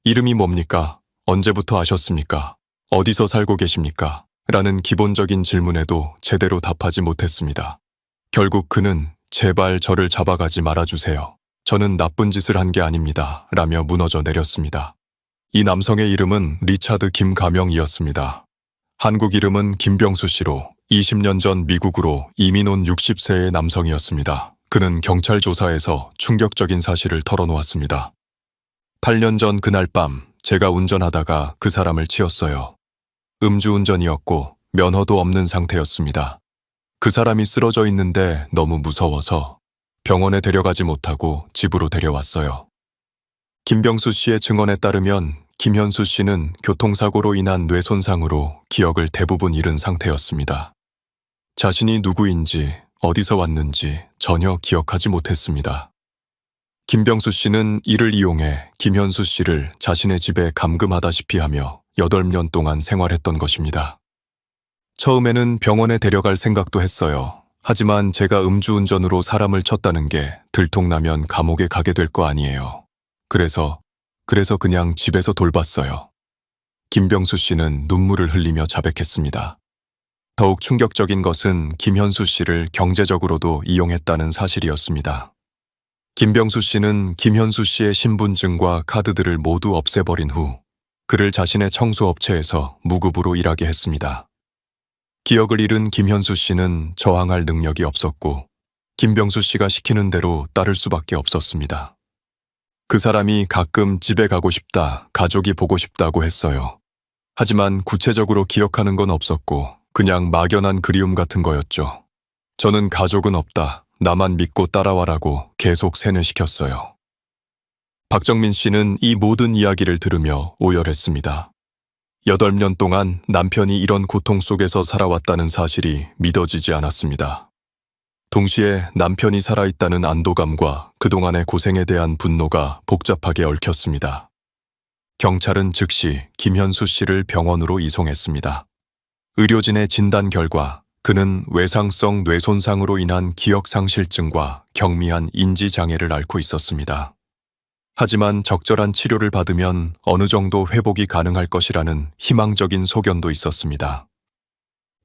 이름이 뭡니까? 언제부터 아셨습니까? 어디서 살고 계십니까? 라는 기본적인 질문에도 제대로 답하지 못했습니다. 결국 그는 제발 저를 잡아가지 말아주세요. 저는 나쁜 짓을 한 게 아닙니다. 라며 무너져 내렸습니다. 이 남성의 이름은 리차드 김가명이었습니다. 한국 이름은 김병수 씨로 20년 전 미국으로 이민 온 60세의 남성이었습니다. 그는 경찰 조사에서 충격적인 사실을 털어놓았습니다. 8년 전 그날 밤 제가 운전하다가 그 사람을 치었어요. 음주운전이었고 면허도 없는 상태였습니다. 그 사람이 쓰러져 있는데 너무 무서워서 병원에 데려가지 못하고 집으로 데려왔어요. 김병수 씨의 증언에 따르면 김현수 씨는 교통사고로 인한 뇌 손상으로 기억을 대부분 잃은 상태였습니다. 자신이 누구인지 어디서 왔는지 전혀 기억하지 못했습니다. 김병수 씨는 이를 이용해 김현수 씨를 자신의 집에 감금하다시피 하며 8년 동안 생활했던 것입니다. 처음에는 병원에 데려갈 생각도 했어요. 하지만 제가 음주운전으로 사람을 쳤다는 게 들통나면 감옥에 가게 될 거 아니에요. 그래서 그냥 집에서 돌봤어요. 김병수 씨는 눈물을 흘리며 자백했습니다. 더욱 충격적인 것은 김현수 씨를 경제적으로도 이용했다는 사실이었습니다. 김병수 씨는 김현수 씨의 신분증과 카드들을 모두 없애버린 후 그를 자신의 청소업체에서 무급으로 일하게 했습니다. 기억을 잃은 김현수 씨는 저항할 능력이 없었고 김병수 씨가 시키는 대로 따를 수밖에 없었습니다. 그 사람이 가끔 집에 가고 싶다, 가족이 보고 싶다고 했어요. 하지만 구체적으로 기억하는 건 없었고 그냥 막연한 그리움 같은 거였죠. 저는 가족은 없다, 나만 믿고 따라와라고 계속 세뇌시켰어요. 박정민 씨는 이 모든 이야기를 들으며 오열했습니다. 8년 동안 남편이 이런 고통 속에서 살아왔다는 사실이 믿어지지 않았습니다. 동시에 남편이 살아있다는 안도감과 그동안의 고생에 대한 분노가 복잡하게 얽혔습니다. 경찰은 즉시 김현수 씨를 병원으로 이송했습니다. 의료진의 진단 결과 그는 외상성 뇌손상으로 인한 기억상실증과 경미한 인지장애를 앓고 있었습니다. 하지만 적절한 치료를 받으면 어느 정도 회복이 가능할 것이라는 희망적인 소견도 있었습니다.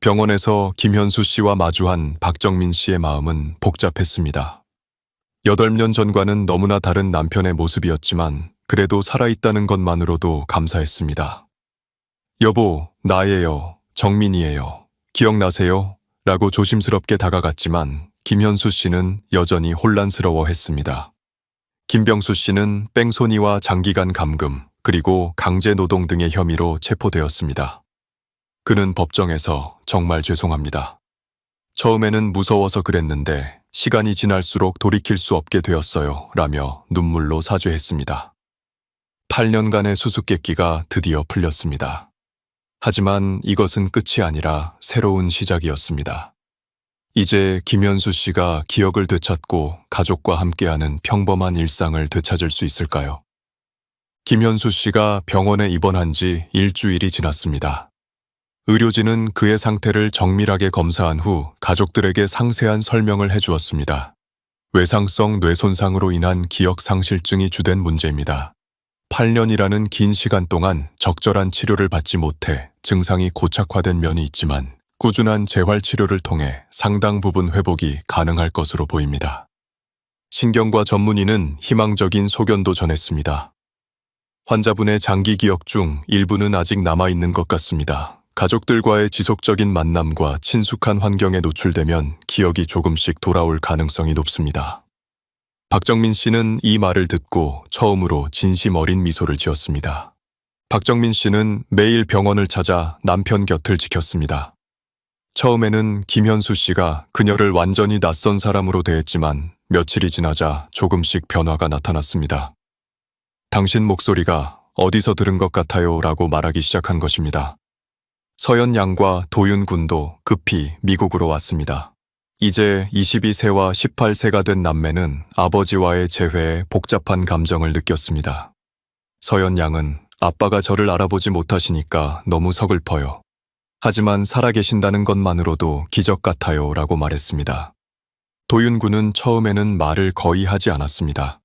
병원에서 김현수 씨와 마주한 박정민 씨의 마음은 복잡했습니다. 8년 전과는 너무나 다른 남편의 모습이었지만 그래도 살아있다는 것만으로도 감사했습니다. 여보, 나예요. 정민이에요. 기억나세요? 라고 조심스럽게 다가갔지만 김현수 씨는 여전히 혼란스러워했습니다. 김병수 씨는 뺑소니와 장기간 감금, 그리고 강제노동 등의 혐의로 체포되었습니다. 그는 법정에서 정말 죄송합니다. 처음에는 무서워서 그랬는데 시간이 지날수록 돌이킬 수 없게 되었어요. 라며 눈물로 사죄했습니다. 8년간의 수수께끼가 드디어 풀렸습니다. 하지만 이것은 끝이 아니라 새로운 시작이었습니다. 이제 김현수 씨가 기억을 되찾고 가족과 함께하는 평범한 일상을 되찾을 수 있을까요? 김현수 씨가 병원에 입원한 지 일주일이 지났습니다. 의료진은 그의 상태를 정밀하게 검사한 후 가족들에게 상세한 설명을 해주었습니다. 외상성 뇌손상으로 인한 기억상실증이 주된 문제입니다. 8년이라는 긴 시간 동안 적절한 치료를 받지 못해 증상이 고착화된 면이 있지만 꾸준한 재활치료를 통해 상당 부분 회복이 가능할 것으로 보입니다. 신경과 전문의는 희망적인 소견도 전했습니다. 환자분의 장기 기억 중 일부는 아직 남아있는 것 같습니다. 가족들과의 지속적인 만남과 친숙한 환경에 노출되면 기억이 조금씩 돌아올 가능성이 높습니다. 박정민 씨는 이 말을 듣고 처음으로 진심 어린 미소를 지었습니다. 박정민 씨는 매일 병원을 찾아 남편 곁을 지켰습니다. 처음에는 김현수 씨가 그녀를 완전히 낯선 사람으로 대했지만 며칠이 지나자 조금씩 변화가 나타났습니다. 당신 목소리가 어디서 들은 것 같아요 라고 말하기 시작한 것입니다. 서연 양과 도윤 군도 급히 미국으로 왔습니다. 이제 22세와 18세가 된 남매는 아버지와의 재회에 복잡한 감정을 느꼈습니다. 서연 양은 아빠가 저를 알아보지 못하시니까 너무 서글퍼요. 하지만 살아계신다는 것만으로도 기적 같아요 라고 말했습니다. 도윤 군은 처음에는 말을 거의 하지 않았습니다.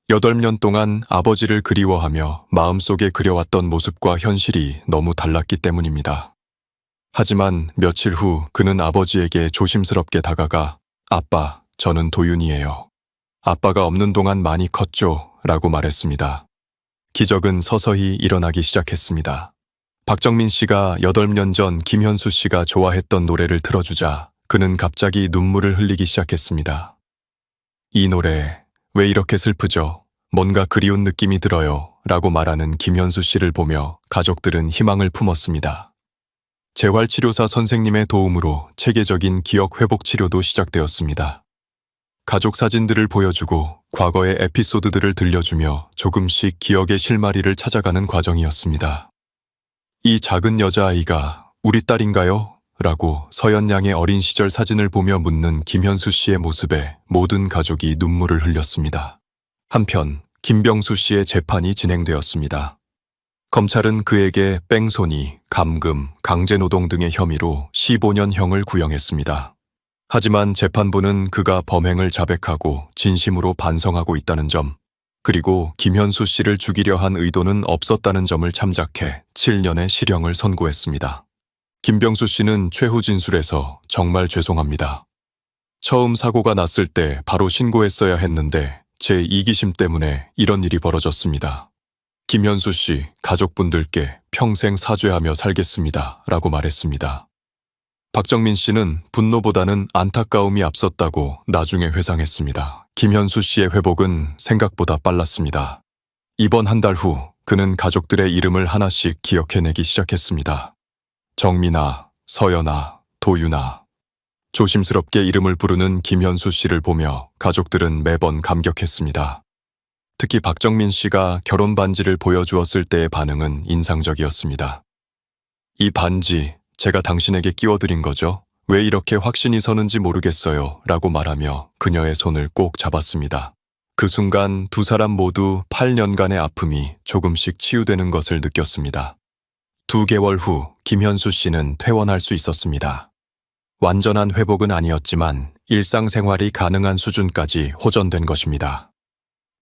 8년 동안 아버지를 그리워하며 마음속에 그려왔던 모습과 현실이 너무 달랐기 때문입니다. 하지만 며칠 후 그는 아버지에게 조심스럽게 다가가 아빠, 저는 도윤이에요. 아빠가 없는 동안 많이 컸죠? 라고 말했습니다. 기적은 서서히 일어나기 시작했습니다. 박정민 씨가 8년 전 김현수 씨가 좋아했던 노래를 틀어주자 그는 갑자기 눈물을 흘리기 시작했습니다. 이 노래 왜 이렇게 슬프죠? 뭔가 그리운 느낌이 들어요. 라고 말하는 김현수 씨를 보며 가족들은 희망을 품었습니다. 재활치료사 선생님의 도움으로 체계적인 기억 회복 치료도 시작되었습니다. 가족 사진들을 보여주고 과거의 에피소드들을 들려주며 조금씩 기억의 실마리를 찾아가는 과정이었습니다. 이 작은 여자아이가 우리 딸인가요? 라고 서연 양의 어린 시절 사진을 보며 묻는 김현수 씨의 모습에 모든 가족이 눈물을 흘렸습니다. 한편 김병수 씨의 재판이 진행되었습니다. 검찰은 그에게 뺑소니, 감금, 강제노동 등의 혐의로 15년형을 구형했습니다. 하지만 재판부는 그가 범행을 자백하고 진심으로 반성하고 있다는 점, 그리고 김현수 씨를 죽이려 한 의도는 없었다는 점을 참작해 7년의 실형을 선고했습니다. 김병수 씨는 최후 진술에서 정말 죄송합니다. 처음 사고가 났을 때 바로 신고했어야 했는데 제 이기심 때문에 이런 일이 벌어졌습니다. 김현수 씨 가족분들께 평생 사죄하며 살겠습니다. 라고 말했습니다. 박정민 씨는 분노보다는 안타까움이 앞섰다고 나중에 회상했습니다. 김현수 씨의 회복은 생각보다 빨랐습니다. 이번 한 달 후 그는 가족들의 이름을 하나씩 기억해내기 시작했습니다. 정민아, 서연아, 도윤아. 조심스럽게 이름을 부르는 김현수 씨를 보며 가족들은 매번 감격했습니다. 특히 박정민 씨가 결혼 반지를 보여주었을 때의 반응은 인상적이었습니다. 이 반지 제가 당신에게 끼워드린 거죠? 왜 이렇게 확신이 서는지 모르겠어요. 라고 말하며 그녀의 손을 꼭 잡았습니다. 그 순간 두 사람 모두 8년간의 아픔이 조금씩 치유되는 것을 느꼈습니다. 2개월 후 김현수 씨는 퇴원할 수 있었습니다. 완전한 회복은 아니었지만 일상생활이 가능한 수준까지 호전된 것입니다.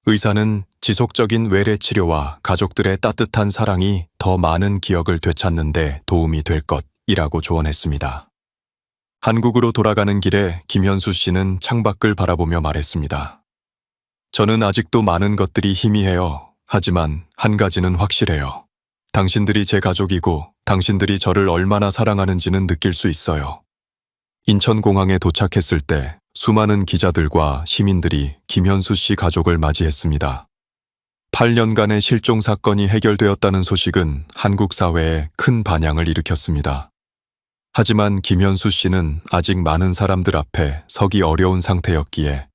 의사는 지속적인 외래 치료와 가족들의 따뜻한 사랑이 더 많은 기억을 되찾는 데 도움이 될 것이라고 조언했습니다. 한국으로 돌아가는 길에 김현수 씨는 창밖을 바라보며 말했습니다. 저는 아직도 많은 것들이 희미해요. 하지만 한 가지는 확실해요. 당신들이 제 가족이고 당신들이 저를 얼마나 사랑하는지는 느낄 수 있어요. 인천공항에 도착했을 때 수많은 기자들과 시민들이 김현수 씨 가족을 맞이했습니다. 8년간의 실종 사건이 해결되었다는 소식은 한국 사회에 큰 반향을 일으켰습니다. 하지만 김현수 씨는 아직 많은 사람들 앞에 서기 어려운 상태였기에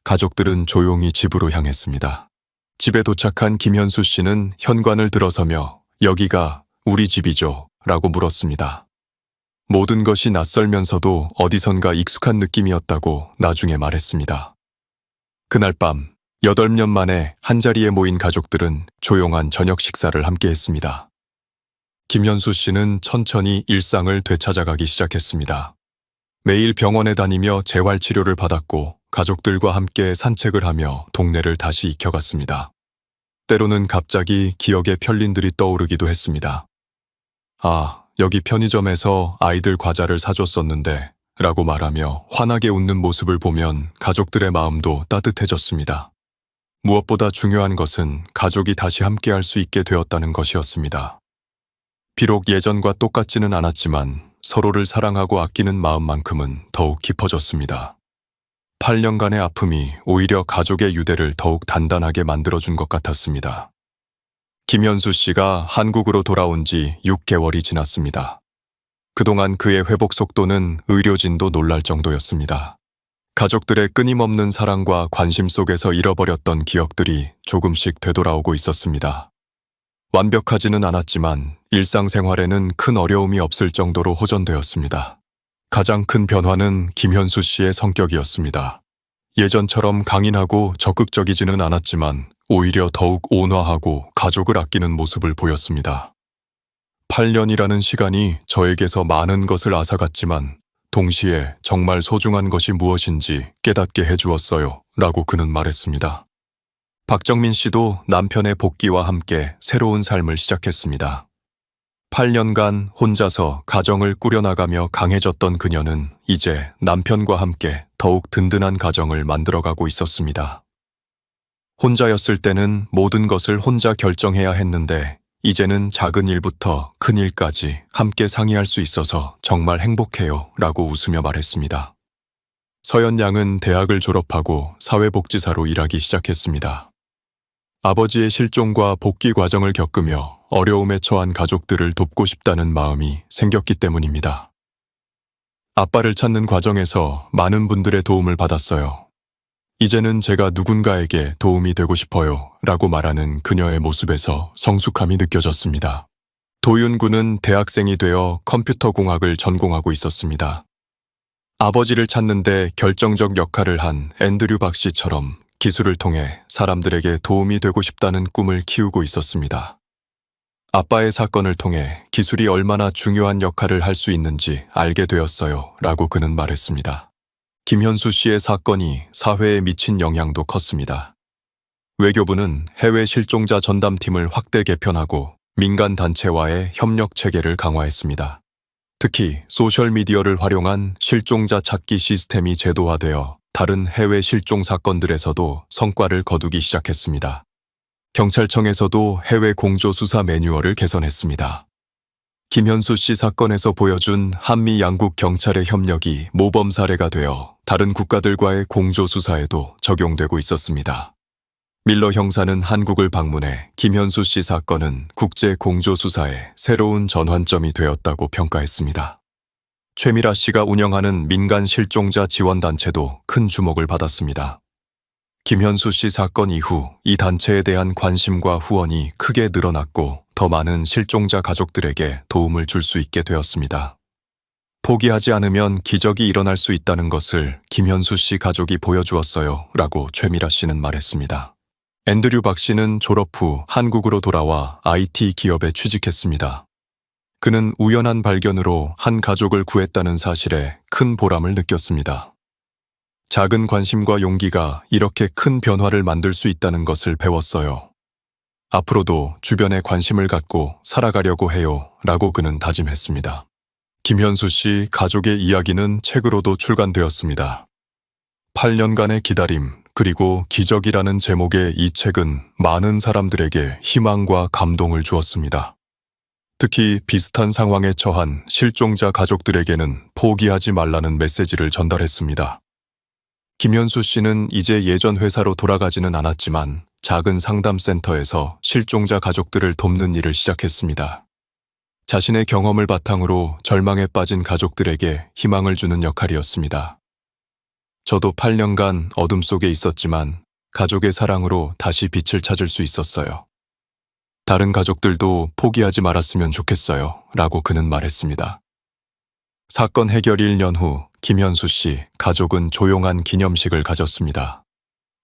가족들은 조용히 집으로 향했습니다. 집에 도착한 김현수 씨는 현관을 들어서며 여기가 우리 집이죠? 라고 물었습니다. 모든 것이 낯설면서도 어디선가 익숙한 느낌이었다고 나중에 말했습니다. 그날 밤 8년 만에 한자리에 모인 가족들은 조용한 저녁 식사를 함께 했습니다. 김현수 씨는 천천히 일상을 되찾아가기 시작했습니다. 매일 병원에 다니며 재활치료를 받았고 가족들과 함께 산책을 하며 동네를 다시 익혀갔습니다. 때로는 갑자기 기억의 편린들이 떠오르기도 했습니다. 아, 여기 편의점에서 아이들 과자를 사줬었는데 라고 말하며 환하게 웃는 모습을 보면 가족들의 마음도 따뜻해졌습니다. 무엇보다 중요한 것은 가족이 다시 함께할 수 있게 되었다는 것이었습니다. 비록 예전과 똑같지는 않았지만 서로를 사랑하고 아끼는 마음만큼은 더욱 깊어졌습니다. 8년간의 아픔이 오히려 가족의 유대를 더욱 단단하게 만들어준 것 같았습니다. 김현수 씨가 한국으로 돌아온 지 6개월이 지났습니다. 그동안 그의 회복 속도는 의료진도 놀랄 정도였습니다. 가족들의 끊임없는 사랑과 관심 속에서 잃어버렸던 기억들이 조금씩 되돌아오고 있었습니다. 완벽하지는 않았지만 일상생활에는 큰 어려움이 없을 정도로 호전되었습니다. 가장 큰 변화는 김현수 씨의 성격이었습니다. 예전처럼 강인하고 적극적이지는 않았지만 오히려 더욱 온화하고 가족을 아끼는 모습을 보였습니다. 8년이라는 시간이 저에게서 많은 것을 앗아갔지만 동시에 정말 소중한 것이 무엇인지 깨닫게 해주었어요 라고 그는 말했습니다. 박정민 씨도 남편의 복귀와 함께 새로운 삶을 시작했습니다. 8년간 혼자서 가정을 꾸려나가며 강해졌던 그녀는 이제 남편과 함께 더욱 든든한 가정을 만들어가고 있었습니다. 혼자였을 때는 모든 것을 혼자 결정해야 했는데 이제는 작은 일부터 큰 일까지 함께 상의할 수 있어서 정말 행복해요 라고 웃으며 말했습니다. 서연 양은 대학을 졸업하고 사회복지사로 일하기 시작했습니다. 아버지의 실종과 복귀 과정을 겪으며 어려움에 처한 가족들을 돕고 싶다는 마음이 생겼기 때문입니다. 아빠를 찾는 과정에서 많은 분들의 도움을 받았어요. 이제는 제가 누군가에게 도움이 되고 싶어요 라고 말하는 그녀의 모습에서 성숙함이 느껴졌습니다. 도윤 군은 대학생이 되어 컴퓨터공학을 전공하고 있었습니다. 아버지를 찾는데 결정적 역할을 한 앤드류 박 씨처럼 기술을 통해 사람들에게 도움이 되고 싶다는 꿈을 키우고 있었습니다. 아빠의 사건을 통해 기술이 얼마나 중요한 역할을 할 수 있는지 알게 되었어요 라고 그는 말했습니다. 김현수 씨의 사건이 사회에 미친 영향도 컸습니다. 외교부는 해외 실종자 전담팀을 확대 개편하고 민간 단체와의 협력 체계를 강화했습니다. 특히 소셜미디어를 활용한 실종자 찾기 시스템이 제도화되어 다른 해외 실종 사건들에서도 성과를 거두기 시작했습니다. 경찰청에서도 해외 공조 수사 매뉴얼을 개선했습니다. 김현수 씨 사건에서 보여준 한미 양국 경찰의 협력이 모범 사례가 되어 다른 국가들과의 공조 수사에도 적용되고 있었습니다. 밀러 형사는 한국을 방문해 김현수 씨 사건은 국제 공조 수사의 새로운 전환점이 되었다고 평가했습니다. 최미라 씨가 운영하는 민간 실종자 지원단체도 큰 주목을 받았습니다. 김현수 씨 사건 이후 이 단체에 대한 관심과 후원이 크게 늘어났고 더 많은 실종자 가족들에게 도움을 줄 수 있게 되었습니다. 포기하지 않으면 기적이 일어날 수 있다는 것을 김현수 씨 가족이 보여주었어요 라고 최미라 씨는 말했습니다. 앤드류 박 씨는 졸업 후 한국으로 돌아와 IT 기업에 취직했습니다. 그는 우연한 발견으로 한 가족을 구했다는 사실에 큰 보람을 느꼈습니다. 작은 관심과 용기가 이렇게 큰 변화를 만들 수 있다는 것을 배웠어요. 앞으로도 주변에 관심을 갖고 살아가려고 해요 라고 그는 다짐했습니다. 김현수 씨 가족의 이야기는 책으로도 출간되었습니다. 8년간의 기다림 그리고 기적이라는 제목의 이 책은 많은 사람들에게 희망과 감동을 주었습니다. 특히 비슷한 상황에 처한 실종자 가족들에게는 포기하지 말라는 메시지를 전달했습니다. 김현수 씨는 이제 예전 회사로 돌아가지는 않았지만 작은 상담센터에서 실종자 가족들을 돕는 일을 시작했습니다. 자신의 경험을 바탕으로 절망에 빠진 가족들에게 희망을 주는 역할이었습니다. 저도 8년간 어둠 속에 있었지만 가족의 사랑으로 다시 빛을 찾을 수 있었어요. 다른 가족들도 포기하지 말았으면 좋겠어요 라고 그는 말했습니다. 사건 해결 1년 후 김현수 씨 가족은 조용한 기념식을 가졌습니다.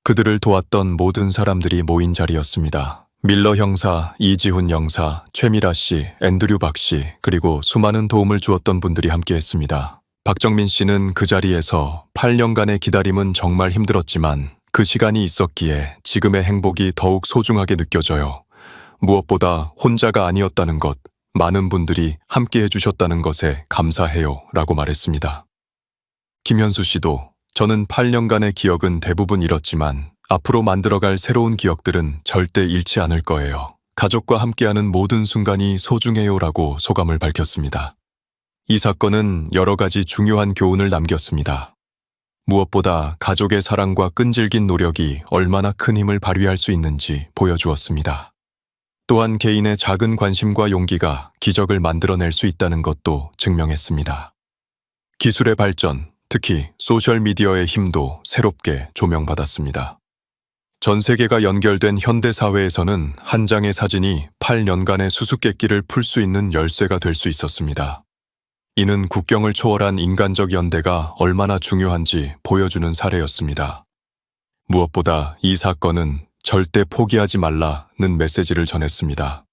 그들을 도왔던 모든 사람들이 모인 자리였습니다. 밀러 형사, 이지훈 영사, 최미라 씨, 앤드류 박 씨, 그리고 수많은 도움을 주었던 분들이 함께했습니다. 박정민 씨는 그 자리에서 8년간의 기다림은 정말 힘들었지만 그 시간이 있었기에 지금의 행복이 더욱 소중하게 느껴져요. 무엇보다 혼자가 아니었다는 것, 많은 분들이 함께 해주셨다는 것에 감사해요 라고 말했습니다. 김현수 씨도 저는 8년간의 기억은 대부분 잃었지만 앞으로 만들어갈 새로운 기억들은 절대 잃지 않을 거예요. 가족과 함께하는 모든 순간이 소중해요 라고 소감을 밝혔습니다. 이 사건은 여러 가지 중요한 교훈을 남겼습니다. 무엇보다 가족의 사랑과 끈질긴 노력이 얼마나 큰 힘을 발휘할 수 있는지 보여주었습니다. 또한 개인의 작은 관심과 용기가 기적을 만들어낼 수 있다는 것도 증명했습니다. 기술의 발전, 특히 소셜미디어의 힘도 새롭게 조명받았습니다. 전 세계가 연결된 현대 사회에서는 한 장의 사진이 8년간의 수수께끼를 풀 수 있는 열쇠가 될 수 있었습니다. 이는 국경을 초월한 인간적 연대가 얼마나 중요한지 보여주는 사례였습니다. 무엇보다 이 사건은 절대 포기하지 말라는 메시지를 전했습니다.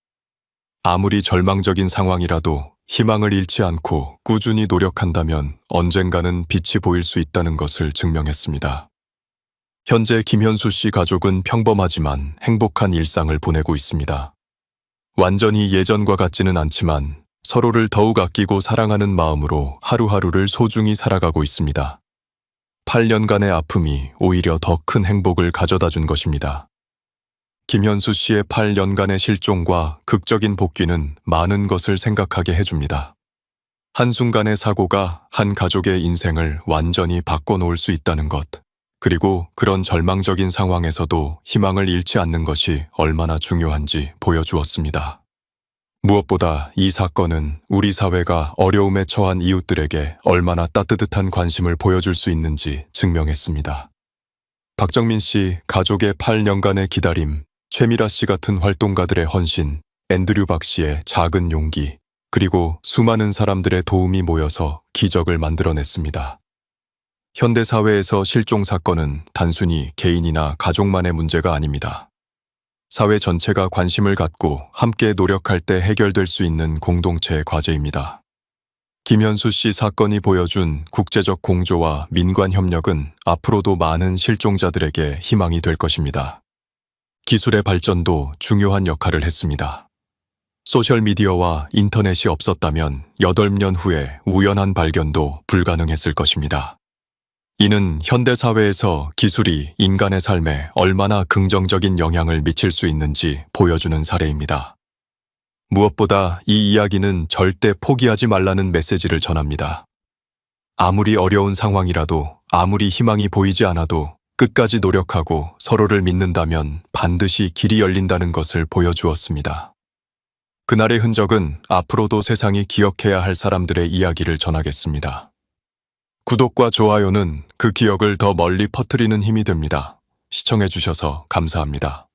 아무리 절망적인 상황이라도 희망을 잃지 않고 꾸준히 노력한다면 언젠가는 빛이 보일 수 있다는 것을 증명했습니다. 현재 김현수 씨 가족은 평범하지만 행복한 일상을 보내고 있습니다. 완전히 예전과 같지는 않지만 서로를 더욱 아끼고 사랑하는 마음으로 하루하루를 소중히 살아가고 있습니다. 8년간의 아픔이 오히려 더 큰 행복을 가져다 준 것입니다. 김현수 씨의 8년간의 실종과 극적인 복귀는 많은 것을 생각하게 해줍니다. 한순간의 사고가 한 가족의 인생을 완전히 바꿔놓을 수 있다는 것, 그리고 그런 절망적인 상황에서도 희망을 잃지 않는 것이 얼마나 중요한지 보여주었습니다. 무엇보다 이 사건은 우리 사회가 어려움에 처한 이웃들에게 얼마나 따뜻한 관심을 보여줄 수 있는지 증명했습니다. 박정민 씨 가족의 8년간의 기다림, 최미라 씨 같은 활동가들의 헌신, 앤드류 박 씨의 작은 용기, 그리고 수많은 사람들의 도움이 모여서 기적을 만들어냈습니다. 현대 사회에서 실종 사건은 단순히 개인이나 가족만의 문제가 아닙니다. 사회 전체가 관심을 갖고 함께 노력할 때 해결될 수 있는 공동체의 과제입니다. 김현수 씨 사건이 보여준 국제적 공조와 민관 협력은 앞으로도 많은 실종자들에게 희망이 될 것입니다. 기술의 발전도 중요한 역할을 했습니다. 소셜미디어와 인터넷이 없었다면 8년 후에 우연한 발견도 불가능했을 것입니다. 이는 현대사회에서 기술이 인간의 삶에 얼마나 긍정적인 영향을 미칠 수 있는지 보여주는 사례입니다. 무엇보다 이 이야기는 절대 포기하지 말라는 메시지를 전합니다. 아무리 어려운 상황이라도, 아무리 희망이 보이지 않아도 끝까지 노력하고 서로를 믿는다면 반드시 길이 열린다는 것을 보여주었습니다. 그날의 흔적은 앞으로도 세상이 기억해야 할 사람들의 이야기를 전하겠습니다. 구독과 좋아요는 그 기억을 더 멀리 퍼뜨리는 힘이 됩니다. 시청해주셔서 감사합니다.